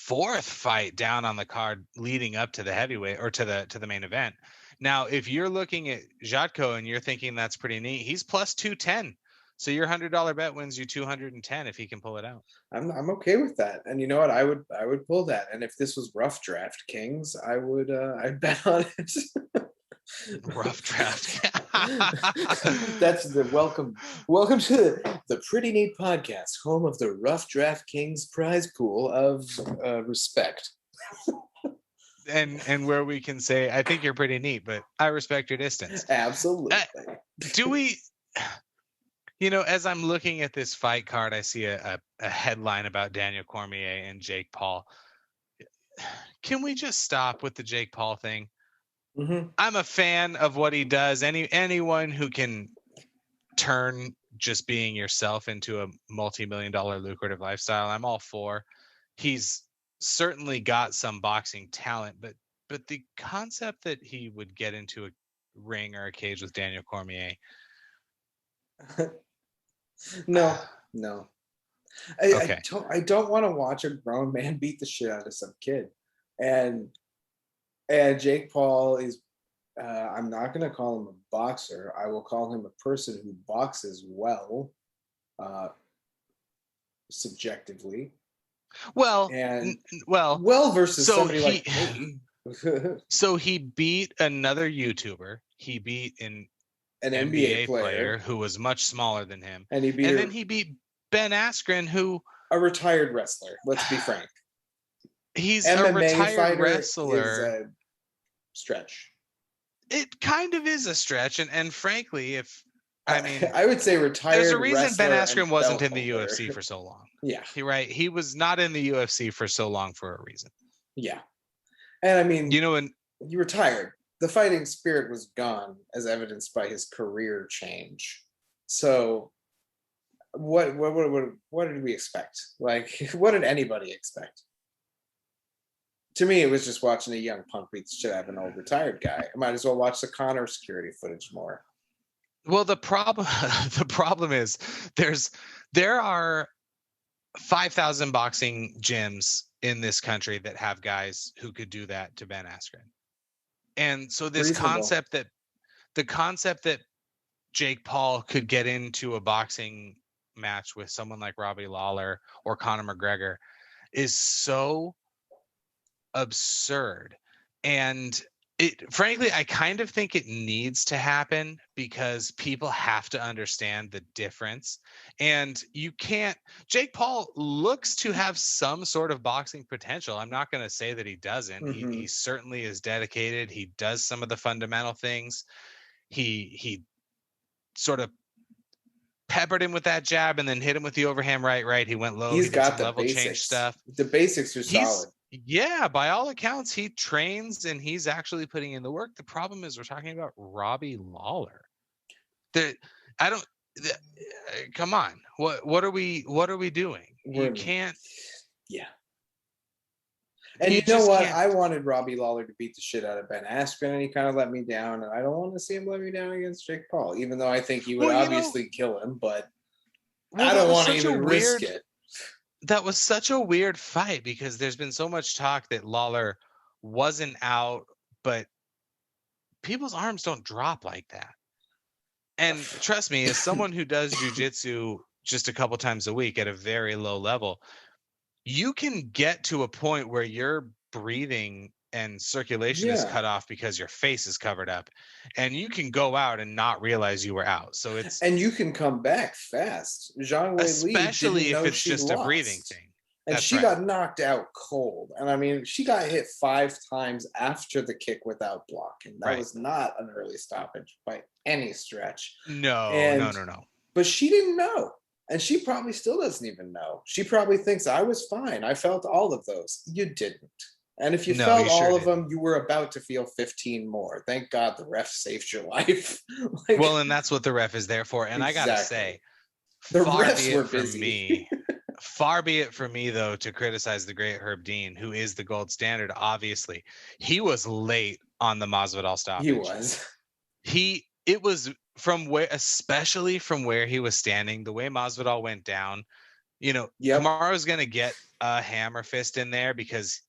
4th fight down on the card leading up to the heavyweight or to the main event. Now, if you're looking at Jotko and you're thinking that's pretty neat, he's plus 210. So your $100 bet wins you 210 if he can pull it out. I'm okay with that. And you know what? I would pull that. And if this was Rough Draft Kings, I'd bet on it. Rough Draft. That's the welcome to the Pretty Neat podcast, home of the Rough Draft Kings prize pool of respect. and where we can say, I think you're pretty neat, but I respect your distance. Absolutely. Do we? As I'm looking at this fight card, I see a headline about Daniel Cormier and Jake Paul. Can we just stop with the Jake Paul thing? Mm-hmm. I'm a fan of what he does. Anyone who can turn just being yourself into a multi-million-dollar lucrative lifestyle, I'm all for. He's certainly got some boxing talent, but the concept that he would get into a ring or a cage with Daniel Cormier. No. Okay. I don't want to watch a grown man beat the shit out of some kid. And Jake Paul is, I'm not going to call him a boxer. I will call him a person who boxes well. subjectively. Well, And well, versus so somebody like he me, so he beat another YouTuber. He beat an an NBA NBA player, player who was much smaller than him. and he beat And then he beat Ben Askren, who a retired wrestler. Let's be frank. he's a MMA retired fighter is wrestler. a stretch. It kind of is a stretch. And frankly, if I mean, I would say there's retired a reason Ben wrestler and Askren wasn't belt in the holder. UFC for so long. Yeah. He was not in the UFC for so long for a reason. Yeah. And I mean, You know, and he retired. The fighting spirit was gone, as evidenced by his career change. So, what did we expect? Like, what did anybody expect? To me, it was just watching a young punk beat the shit out of an old retired guy. I might as well watch the Connor security footage more. well, the problem is there are 5,000 boxing gyms in this country that have guys who could do that to Ben Askren. And so this Reasonable. concept that Jake Paul could get into a boxing match with someone like Robbie Lawler or Conor McGregor is so absurd. And frankly, I kind of think it needs to happen because people have to understand the difference. And Jake Paul looks to have some sort of boxing potential. I'm not going to say that he doesn't. Mm-hmm. He certainly is dedicated. He does some of the fundamental things. He sort of peppered him with that jab and then hit him with the overhand right. He went low. He's He did got some the level basics. change stuff. The basics are solid. Yeah, by all accounts, he trains and he's actually putting in the work. The problem is we're talking about Robbie Lawler. Come on. What are we doing? You can't. Yeah. And you know what? I wanted Robbie Lawler to beat the shit out of Ben Askren, and he kind of let me down. And I don't want to see him let me down against Jake Paul, even though I think he would obviously kill him. But I don't want to even risk it. That was such a weird fight because there's been so much talk that Lawler wasn't out, but people's arms don't drop like that. And trust me, as someone who does jujitsu just a couple times a week at a very low level, you can get to a point where your breathing and circulation is cut off because your face is covered up, and you can go out and not realize you were out. So and you can come back fast. Zhang Wei especially Li if it's just lost. A breathing thing. And she got knocked out cold. And I mean, she got hit 5 times after the kick without blocking. That was not an early stoppage by any stretch. No. But she didn't know. And she probably still doesn't even know. She probably thinks I was fine. I felt all of those. You didn't. And if you felt all of them, you were about to feel 15 more. Thank God the ref saved your life. Well, and that's what the ref is there for. And I got to say, the refs were busy. Far be it from me, though, to criticize the great Herb Dean, who is the gold standard, obviously. He was late on the Masvidal stoppage. He was. It was especially from where he was standing, the way Masvidal went down, Kamaru's going to get a hammer fist in there because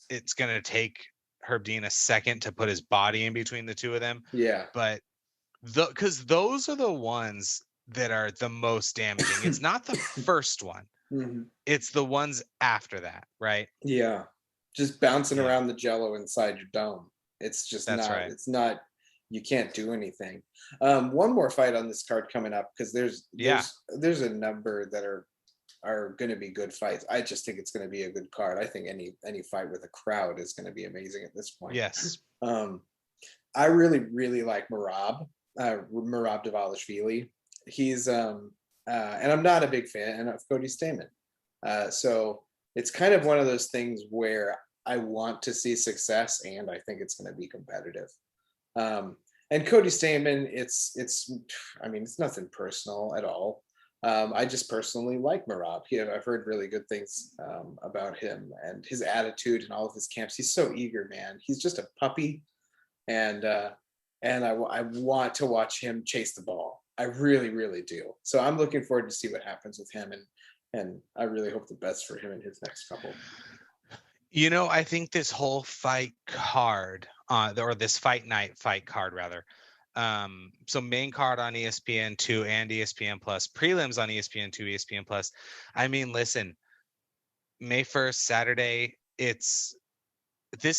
it's going to take Herb Dean a second to put his body in between the two of them. Yeah. But because those are the ones that are the most damaging. It's not the first one. Mm-hmm. It's the ones after that, right? Yeah. Just bouncing around the jello inside your dome. It's just it's not, you can't do anything. One more fight on this card coming up, because there's a number that are going to be good fights. I just think it's going to be a good card. I think any fight with a crowd is going to be amazing at this point. Yes. I really, really like Merab Dvalishvili. He's and I'm not a big fan of Cody Stamann. So it's kind of one of those things where I want to see success, and I think it's going to be competitive. And Cody Stamann, it's nothing personal at all. I just personally like Merab. I've heard really good things about him and his attitude and all of his camps. He's so eager, man. He's just a puppy, and I want to watch him chase the ball. I really, really do. So I'm looking forward to see what happens with him, and I really hope the best for him in his next couple. I think this whole fight card, or this fight night fight card rather, So main card on ESPN2 and ESPN Plus, prelims on ESPN2, ESPN Plus. I mean, listen, May 1st, Saturday, this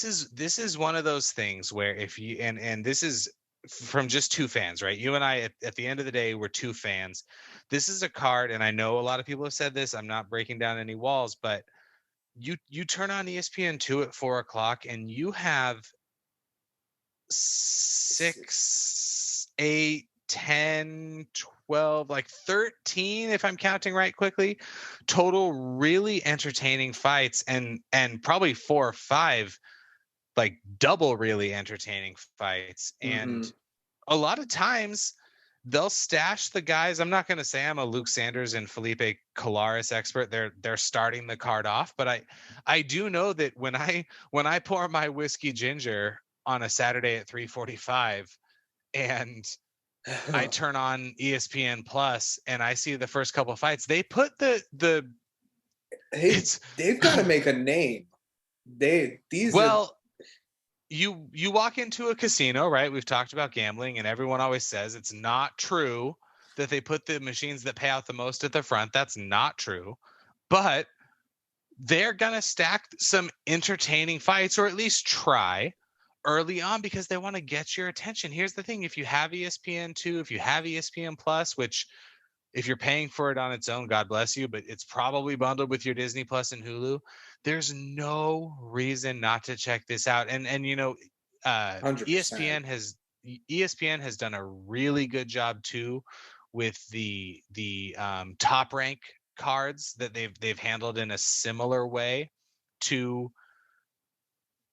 is one of those things where if you and this is from just two fans, right? You and I at the end of the day, we're two fans. This is a card, and I know a lot of people have said this. I'm not breaking down any walls, but you turn on ESPN2 at 4 o'clock and you have 6, 8, 10, 12, like 13, if I'm counting right quickly, total really entertaining fights, and probably 4 or 5 like double really entertaining fights. And a lot of times they'll stash the guys. I'm not going to say I'm a Luke Sanders and Felipe Colares expert. They're starting the card off, but I do know that when I pour my whiskey ginger on a Saturday at 3:45 and I turn on ESPN Plus and I see the first couple of fights, they put they've got to make a name. You walk into a casino, right? We've talked about gambling, and everyone always says it's not true that they put the machines that pay out the most at the front. That's not true. But they're going to stack some entertaining fights, or at least try early on, because they want to get your attention. Here's the thing. If you have ESPN2, if you have ESPN Plus, which if you're paying for it on its own, God bless you, but it's probably bundled with your Disney Plus and Hulu. There's no reason not to check this out. And you know, 100%. ESPN has done a really good job too with the top rank cards that they've handled in a similar way to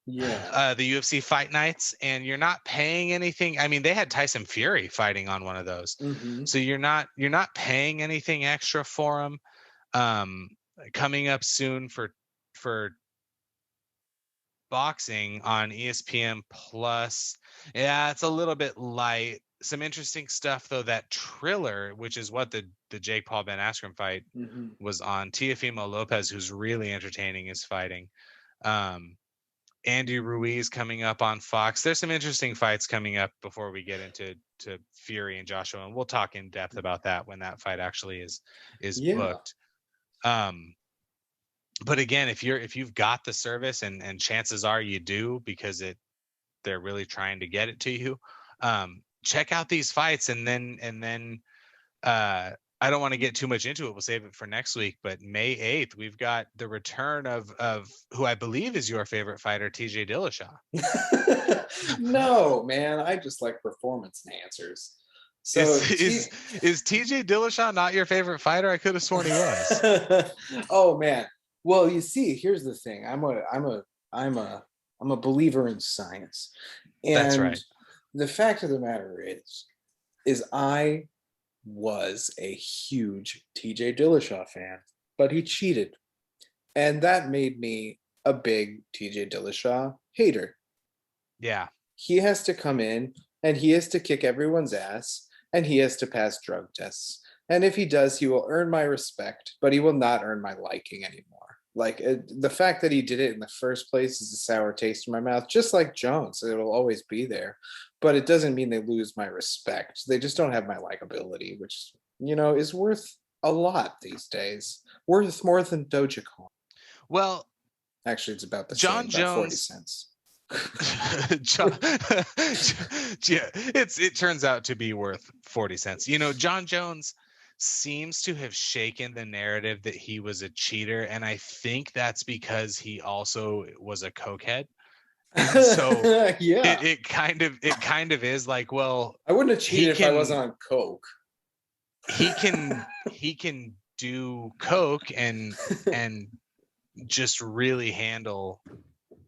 the UFC fight nights, and you're not paying anything. I mean, they had Tyson Fury fighting on one of those, so you're not paying anything extra for them. Coming up soon for boxing on ESPN Plus. Yeah, it's a little bit light. Some interesting stuff though. That Triller, which is what the Jake Paul Ben Askren fight was on. Teofimo Lopez, who's really entertaining, is fighting. Andy Ruiz coming up on Fox. There's some interesting fights coming up before we get into Fury and Joshua, and we'll talk in depth about that when that fight actually is booked. But again, if you've got the service, and chances are you do, because they're really trying to get it to you, check out these fights, and then I don't want to get too much into it. We'll save it for next week. But May 8th, we've got the return of who I believe is your favorite fighter, TJ Dillashaw. No, man, I just like performance enhancers. So is TJ Dillashaw not your favorite fighter? I could have sworn he was. Oh man. Well, you see, here's the thing. I'm a believer in science. And that's right. The fact of the matter is I was a huge TJ Dillashaw fan, but he cheated. And that made me a big TJ Dillashaw hater. Yeah. He has to come in and he has to kick everyone's ass and he has to pass drug tests. And if he does, he will earn my respect, but he will not earn my liking anymore. Like the fact that he did it in the first place is a sour taste in my mouth, just like Jones. It'll always be there, but it doesn't mean they lose my respect. They just don't have my likability, which, you know, is worth a lot these days. Worth more than Dogecoin. Well, actually, it's about the John same, about Jones, 40 cents. Yeah, it turns out to be worth 40 cents. You know, John Jones seems to have shaken the narrative that he was a cheater, and I think that's because he also was a cokehead. And so yeah, it kind of is like, well, I wouldn't have cheated if I wasn't on coke. He can do coke and just really handle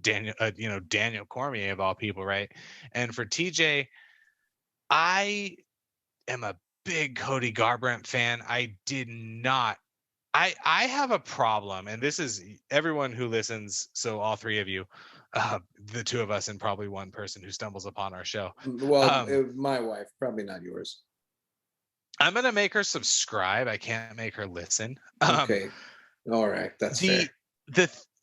Daniel Cormier of all people, right? And for TJ, I am a big Cody Garbrandt fan. I have a problem, and this is everyone who listens, so all three of you, the two of us and probably one person who stumbles upon our show. Well, my wife, probably not yours. I'm gonna make her subscribe. I can't make her listen. Okay. All right, that's fair.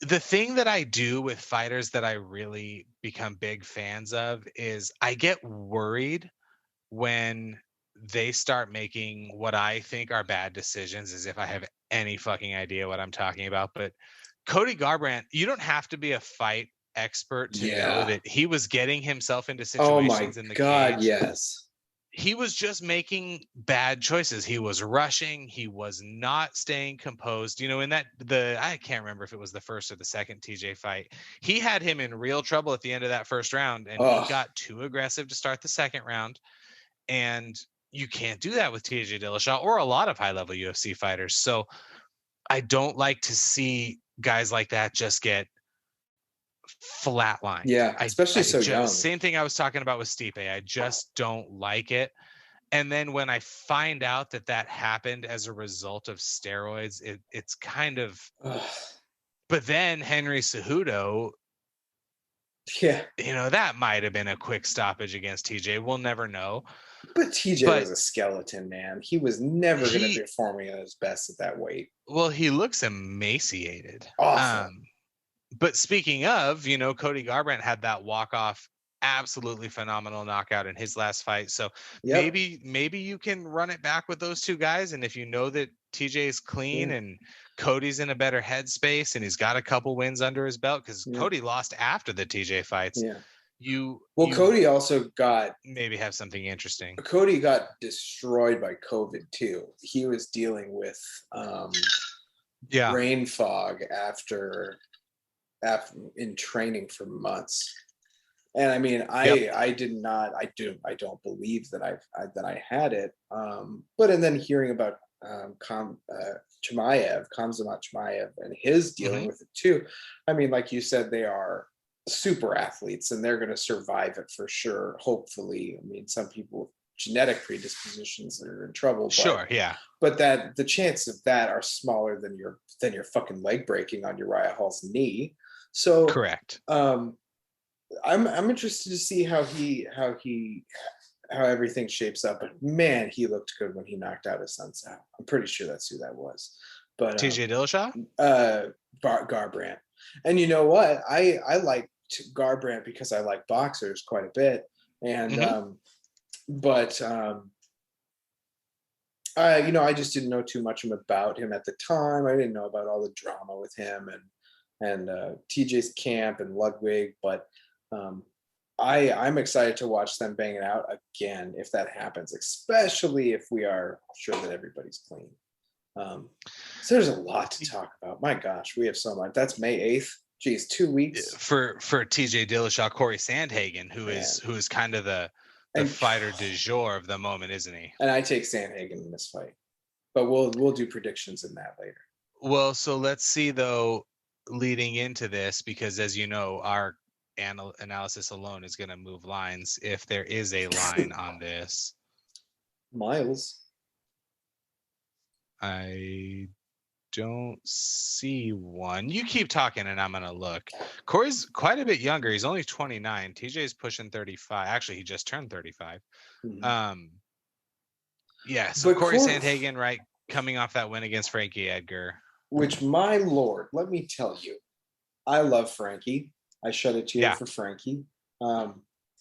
The thing that I do with fighters that I really become big fans of is I get worried when they start making what I think are bad decisions, as if I have any fucking idea what I'm talking about. But Cody Garbrandt, you don't have to be a fight expert to know that he was getting himself into Oh my situations in the God, cage. yes. He was just making bad choices. He was rushing. He was not staying composed. You know, in that I can't remember if it was the first or the second TJ fight. He had him in real trouble at the end of that first round, and he got too aggressive to start the second round. And you can't do that with TJ Dillashaw or a lot of high-level UFC fighters. So I don't like to see guys like that just get flatlined. Yeah, especially so young. Same thing I was talking about with Stipe. I just don't like it. And then when I find out that that happened as a result of steroids, it's kind of. But then Henry Cejudo, yeah, that might have been a quick stoppage against TJ. We'll never know. But TJ was a skeleton, man. He was never going to be performing at his best at that weight. Well, he looks emaciated. Awful. But speaking of, Cody Garbrandt had that walk-off, absolutely phenomenal knockout in his last fight. So maybe you can run it back with those two guys. And if you know that TJ is clean and Cody's in a better headspace and he's got a couple wins under his belt, because Cody lost after the TJ fights. Yeah. Cody also got maybe have something interesting. Cody got destroyed by COVID too. He was dealing with brain fog after in training for months. And I mean, I don't believe that I had it. But and then hearing about Khamzat Chimaev and his dealing with it too. I mean, like you said, they are super athletes and they're going to survive it for sure. Hopefully. I mean, some people with genetic predispositions that are in trouble. But that the chances of that are smaller than your fucking leg breaking on Uriah Hall's knee. So correct. I'm interested to see how everything shapes up. But man, he looked good when he knocked out his son Sal. I'm pretty sure that's who that was. But TJ Dillashaw? Garbrandt. And you know what? I like Garbrandt because I like boxers quite a bit. And I just didn't know too much about him at the time. I didn't know about all the drama with him and TJ's camp and Ludwig, but I'm excited to watch them bang it out again if that happens, especially if we are sure that everybody's clean. So there's a lot to talk about. My gosh, we have so much. That's May 8th. Geez, 2 weeks for TJ Dillashaw. Corey Sandhagen, who is kind of the fighter du jour of the moment, isn't he? And I take Sandhagen in this fight, but we'll do predictions in that later. Well, so let's see though, leading into this, because as you know, our analysis alone is going to move lines if there is a line on this. Miles. I don't see one. You keep talking and I'm going to look. Corey's quite a bit younger. He's only 29. TJ's pushing 35. Actually, he just turned 35. So Corey Sandhagen, right, coming off that win against Frankie Edgar. Which, my lord, let me tell you, I love Frankie. I shed a tear for Frankie.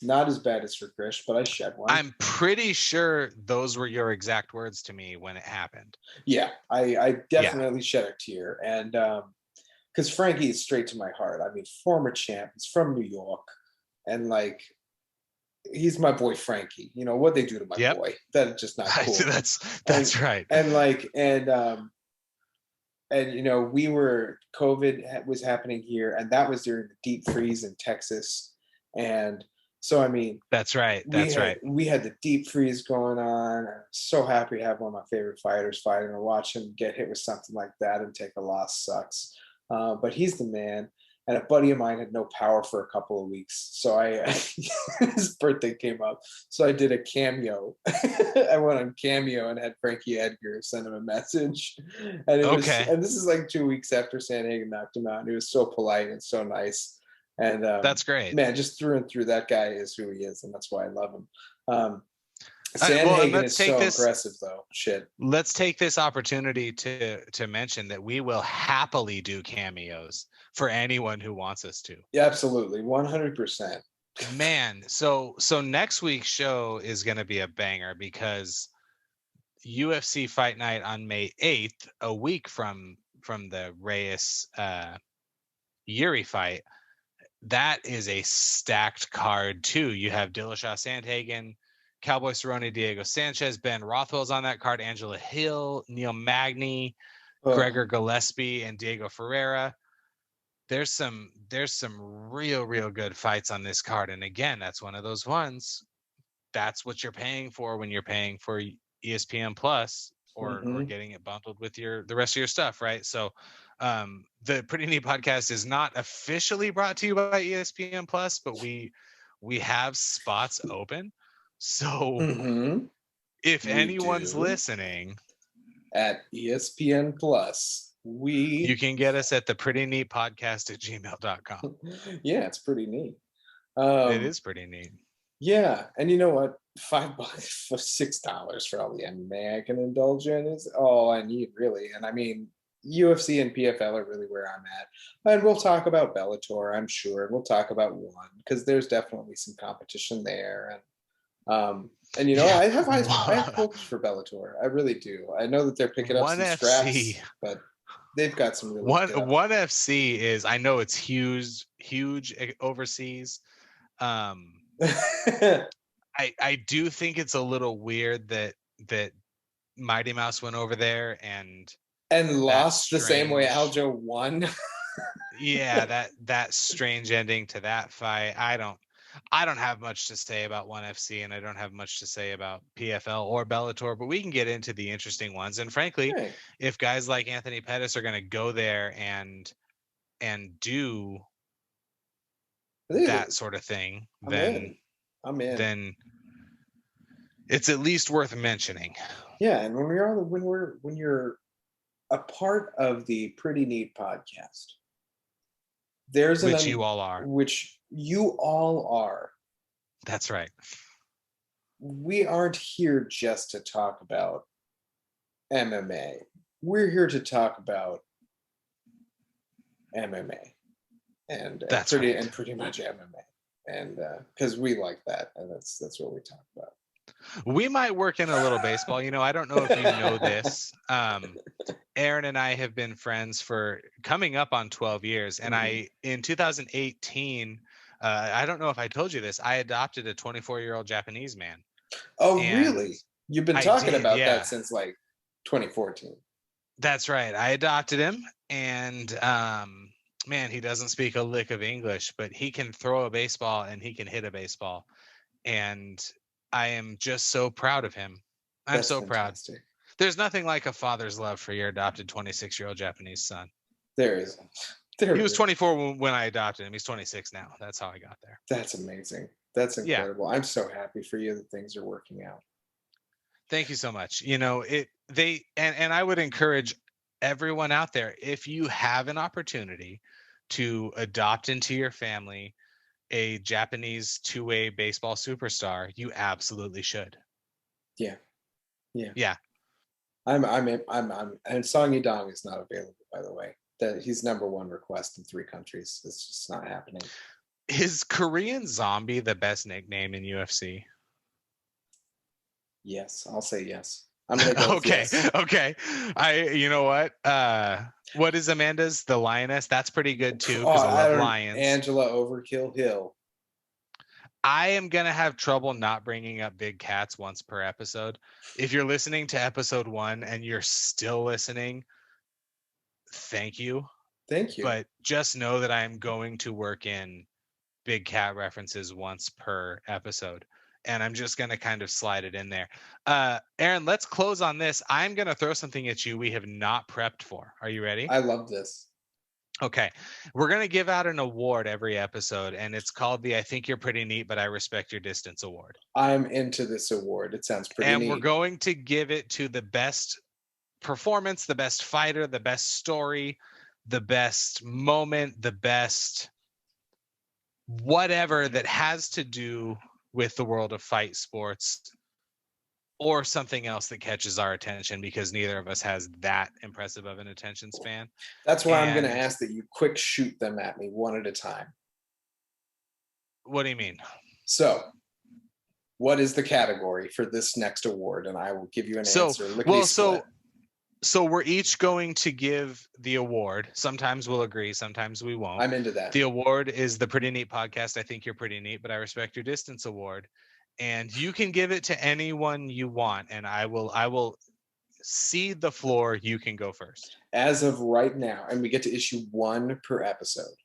Not as bad as for Krish, but I shed one. I'm pretty sure those were your exact words to me when it happened. Yeah, I definitely shed a tear. And because Frankie is straight to my heart. I mean, former champ. He's from New York. And like, he's my boy Frankie. You know, what they do to my boy. That's just not cool. That's right. And like, and COVID was happening here. And that was during the deep freeze in Texas. And so, I mean, that's right. We had the deep freeze going on. I'm so happy to have one of my favorite fighters fighting, or watch him get hit with something like that and take a loss sucks. But he's the man. And a buddy of mine had no power for a couple of weeks. So his birthday came up. So I did a cameo. I went on Cameo and had Frankie Edgar send him a message. And and this is like 2 weeks after Sandhagen knocked him out. And he was so polite and so nice. And that's great, man. Just through and through, that guy is who he is, and that's why I love him. Sandhagen is so impressive, though. Shit. Let's take this opportunity to mention that we will happily do cameos for anyone who wants us to. Yeah, absolutely, 100%. Man, so next week's show is going to be a banger because UFC Fight Night on May 8th, a week from the Reyes Yuri fight, that is a stacked card too. You have Dillashaw Sandhagen, Cowboy Cerrone, Diego Sanchez, Ben Rothwell's on that card, Angela Hill, Neil Magny, Gregor Gillespie, and Diego Ferreira. There's some real good fights on this card, and again, that's one of those ones. That's what you're paying for when you're paying for ESPN Plus or getting it bundled with the rest of your stuff, right? So the Pretty Neat Podcast is not officially brought to you by ESPN Plus, but we have spots open. So if anyone's listening at ESPN Plus, you can get us at the Pretty Neat Podcast at gmail.com. Yeah, it's pretty neat. It is pretty neat. Yeah, and you know what? $5 for $6 for all the MMA I can indulge in is all I need, really. And I mean, UFC and PFL are really where I'm at. And we'll talk about Bellator, I'm sure. We'll talk about one because there's definitely some competition there. And you know, I have hopes for Bellator. I really do. I know that they're picking up some scraps, but they've got some really one FC is, I know it's huge overseas. I do think it's a little weird that Mighty Mouse went over there and lost the same way Aljo won. Yeah, that strange ending to that fight. I don't have much to say about ONE FC, and I don't have much to say about PFL or Bellator, but we can get into the interesting ones. And frankly, if guys like Anthony Pettis are going to go there and do that sort of thing, then I'm in. Then it's at least worth mentioning. Yeah, and when you're a part of the Pretty Neat Podcast, which you all are. Which you all are. That's right. We aren't here just to talk about MMA. We're here to talk about MMA and pretty much MMA. And because we like that, and that's what we talk about. We might work in a little baseball. You know, I don't know if you know this. Aaron and I have been friends for coming up on 12 years. And in 2018, I don't know if I told you this, I adopted a 24-year-old Japanese man. Oh, really? You've been talking about that since like 2014. That's right. I adopted him, and man, he doesn't speak a lick of English, but he can throw a baseball and he can hit a baseball. And I am just so proud of him. I'm so fantastic. Proud. There's nothing like a father's love for your adopted 26-year-old Japanese son. There is. He was 24 when I adopted him. He's 26 now. That's how I got there. That's amazing. That's incredible. Yeah. I'm so happy for you that things are working out. Thank you so much. You know, and I would encourage everyone out there, if you have an opportunity to adopt into your family a Japanese two-way baseball superstar, you absolutely should. Yeah. I'm and Song Yidong is not available, by the way. That he's #1 request in 3 countries. It's just not happening. Is Korean Zombie the best nickname in UFC? Yes, I'll say yes. I'm gonna go with yes. Okay. You know what is Amanda's? The Lioness? That's pretty good too, because I love lions. Angela Overkill Hill. I am going to have trouble not bringing up big cats once per episode. If you're listening to episode 1 and you're still listening, thank you. Thank you. But just know that I am going to work in big cat references once per episode. And I'm just going to kind of slide it in there. Aaron, let's close on this. I'm going to throw something at you we have not prepped for. Are you ready? I love this. Okay. We're going to give out an award every episode, and it's called the I Think You're Pretty Neat, But I Respect Your Distance Award. I'm into this award. It sounds pretty neat. And we're going to give it to the best performance, the best fighter, the best story, the best moment, the best whatever that has to do with the world of fight sports or something else that catches our attention, because neither of us has that impressive of an attention span. That's why I'm going to ask that you quick shoot them at me one at a time. What do you mean? So, what is the category for this next award? And I will give you an answer. So we're each going to give the award. Sometimes we'll agree, sometimes we won't. I'm into that. The award is the Pretty Neat Podcast. I think you're pretty neat, but I respect your distance award. And you can give it to anyone you want, and I will cede the floor. You can go first. As of right now, and we get to issue one per episode.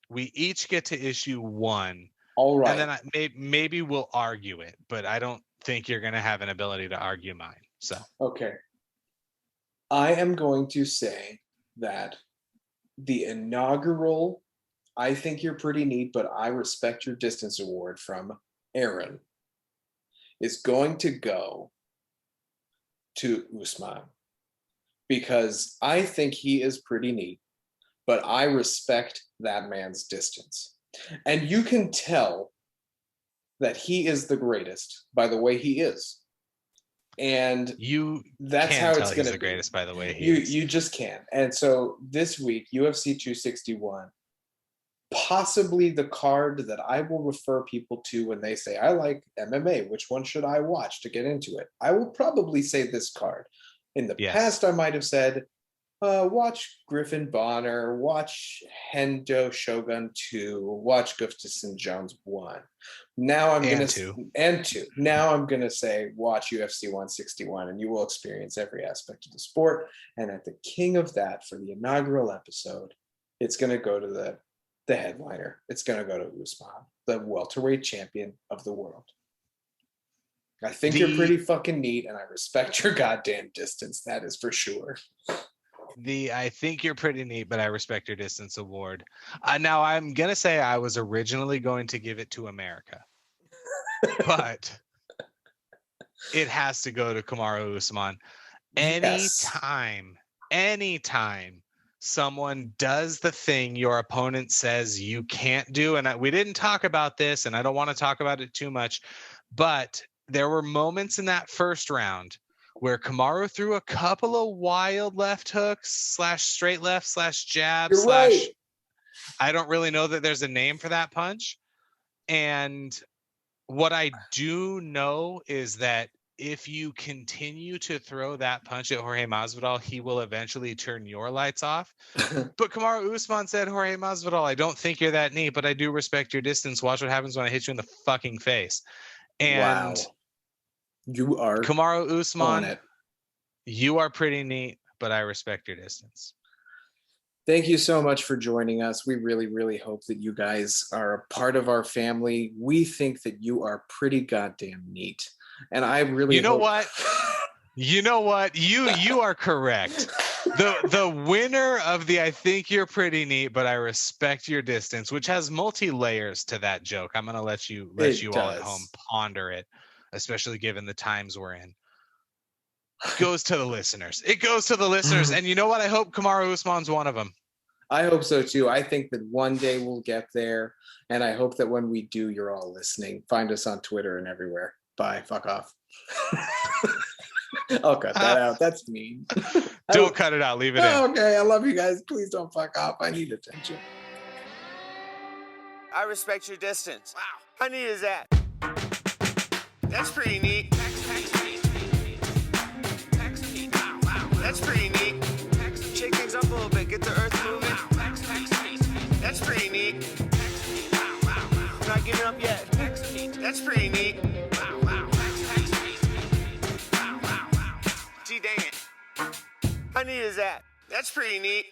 We each get to issue one. All right. And then maybe we'll argue it, but I don't think you're going to have an ability to argue mine. So okay. I am going to say that the inaugural I think you're pretty neat, but I respect your distance award from Aaron is going to go to Usman, because I think he is pretty neat, but I respect that man's distance. And you can tell that he is the greatest by the way he is. And that's how it's going to be. The greatest by the way you just can't. And so this week, UFC 261, possibly the card that I will refer people to when they say, I like MMA, which one should I watch to get into it? I will probably say this card. In the past, I might have said, watch Griffin Bonner, watch Hendo Shogun 2, watch Gustafsson Jones 1. Now I'm going to and 2. Now I'm going to say watch UFC 161, and you will experience every aspect of the sport. And at the king of that, for the inaugural episode, it's going to go to the headliner. It's going to go to Usman, the welterweight champion of the world. I think you're pretty fucking neat, and I respect your goddamn distance. That is for sure. I think you're pretty neat, but I respect your distance award. Now I'm going to say I was originally going to give it to America, but it has to go to Kamaru Usman. Anytime someone does the thing your opponent says you can't do, and we didn't talk about this, and I don't want to talk about it too much, but there were moments in that first round where Kamaru threw a couple of wild left hooks / straight left / jab / right. I don't really know that there's a name for that punch. And what I do know is that if you continue to throw that punch at Jorge Masvidal, he will eventually turn your lights off. But Kamaru Usman said, Jorge Masvidal, I don't think you're that neat, but I do respect your distance. Watch what happens when I hit you in the fucking face. And wow. You are Kamaru Usman, you are pretty neat, but I respect your distance. Thank you so much for joining us. We really, really hope that you guys are a part of our family. We think that you are pretty goddamn neat. And I really You know what? You are correct. The winner of the I think you're pretty neat, but I respect your distance, which has multi layers to that joke. I'm gonna let you all at home ponder it, especially given the times we're in. Goes to the listeners. It goes to the listeners. And you know what? I hope Kamaru Usman's one of them. I hope so too. I think that one day we'll get there. And I hope that when we do, you're all listening. Find us on Twitter and everywhere. Bye. Fuck off. I'll cut that out. That's mean. Don't cut it out. Leave it in. Okay. I love you guys. Please don't fuck off. I need attention. I respect your distance. Wow. How neat is that? That's pretty neat. That's pretty neat. Shake things up a little bit. Get the earth moving. That's pretty neat. I'm not giving up yet. That's pretty neat. Gee dang it. How neat is that? That's pretty neat.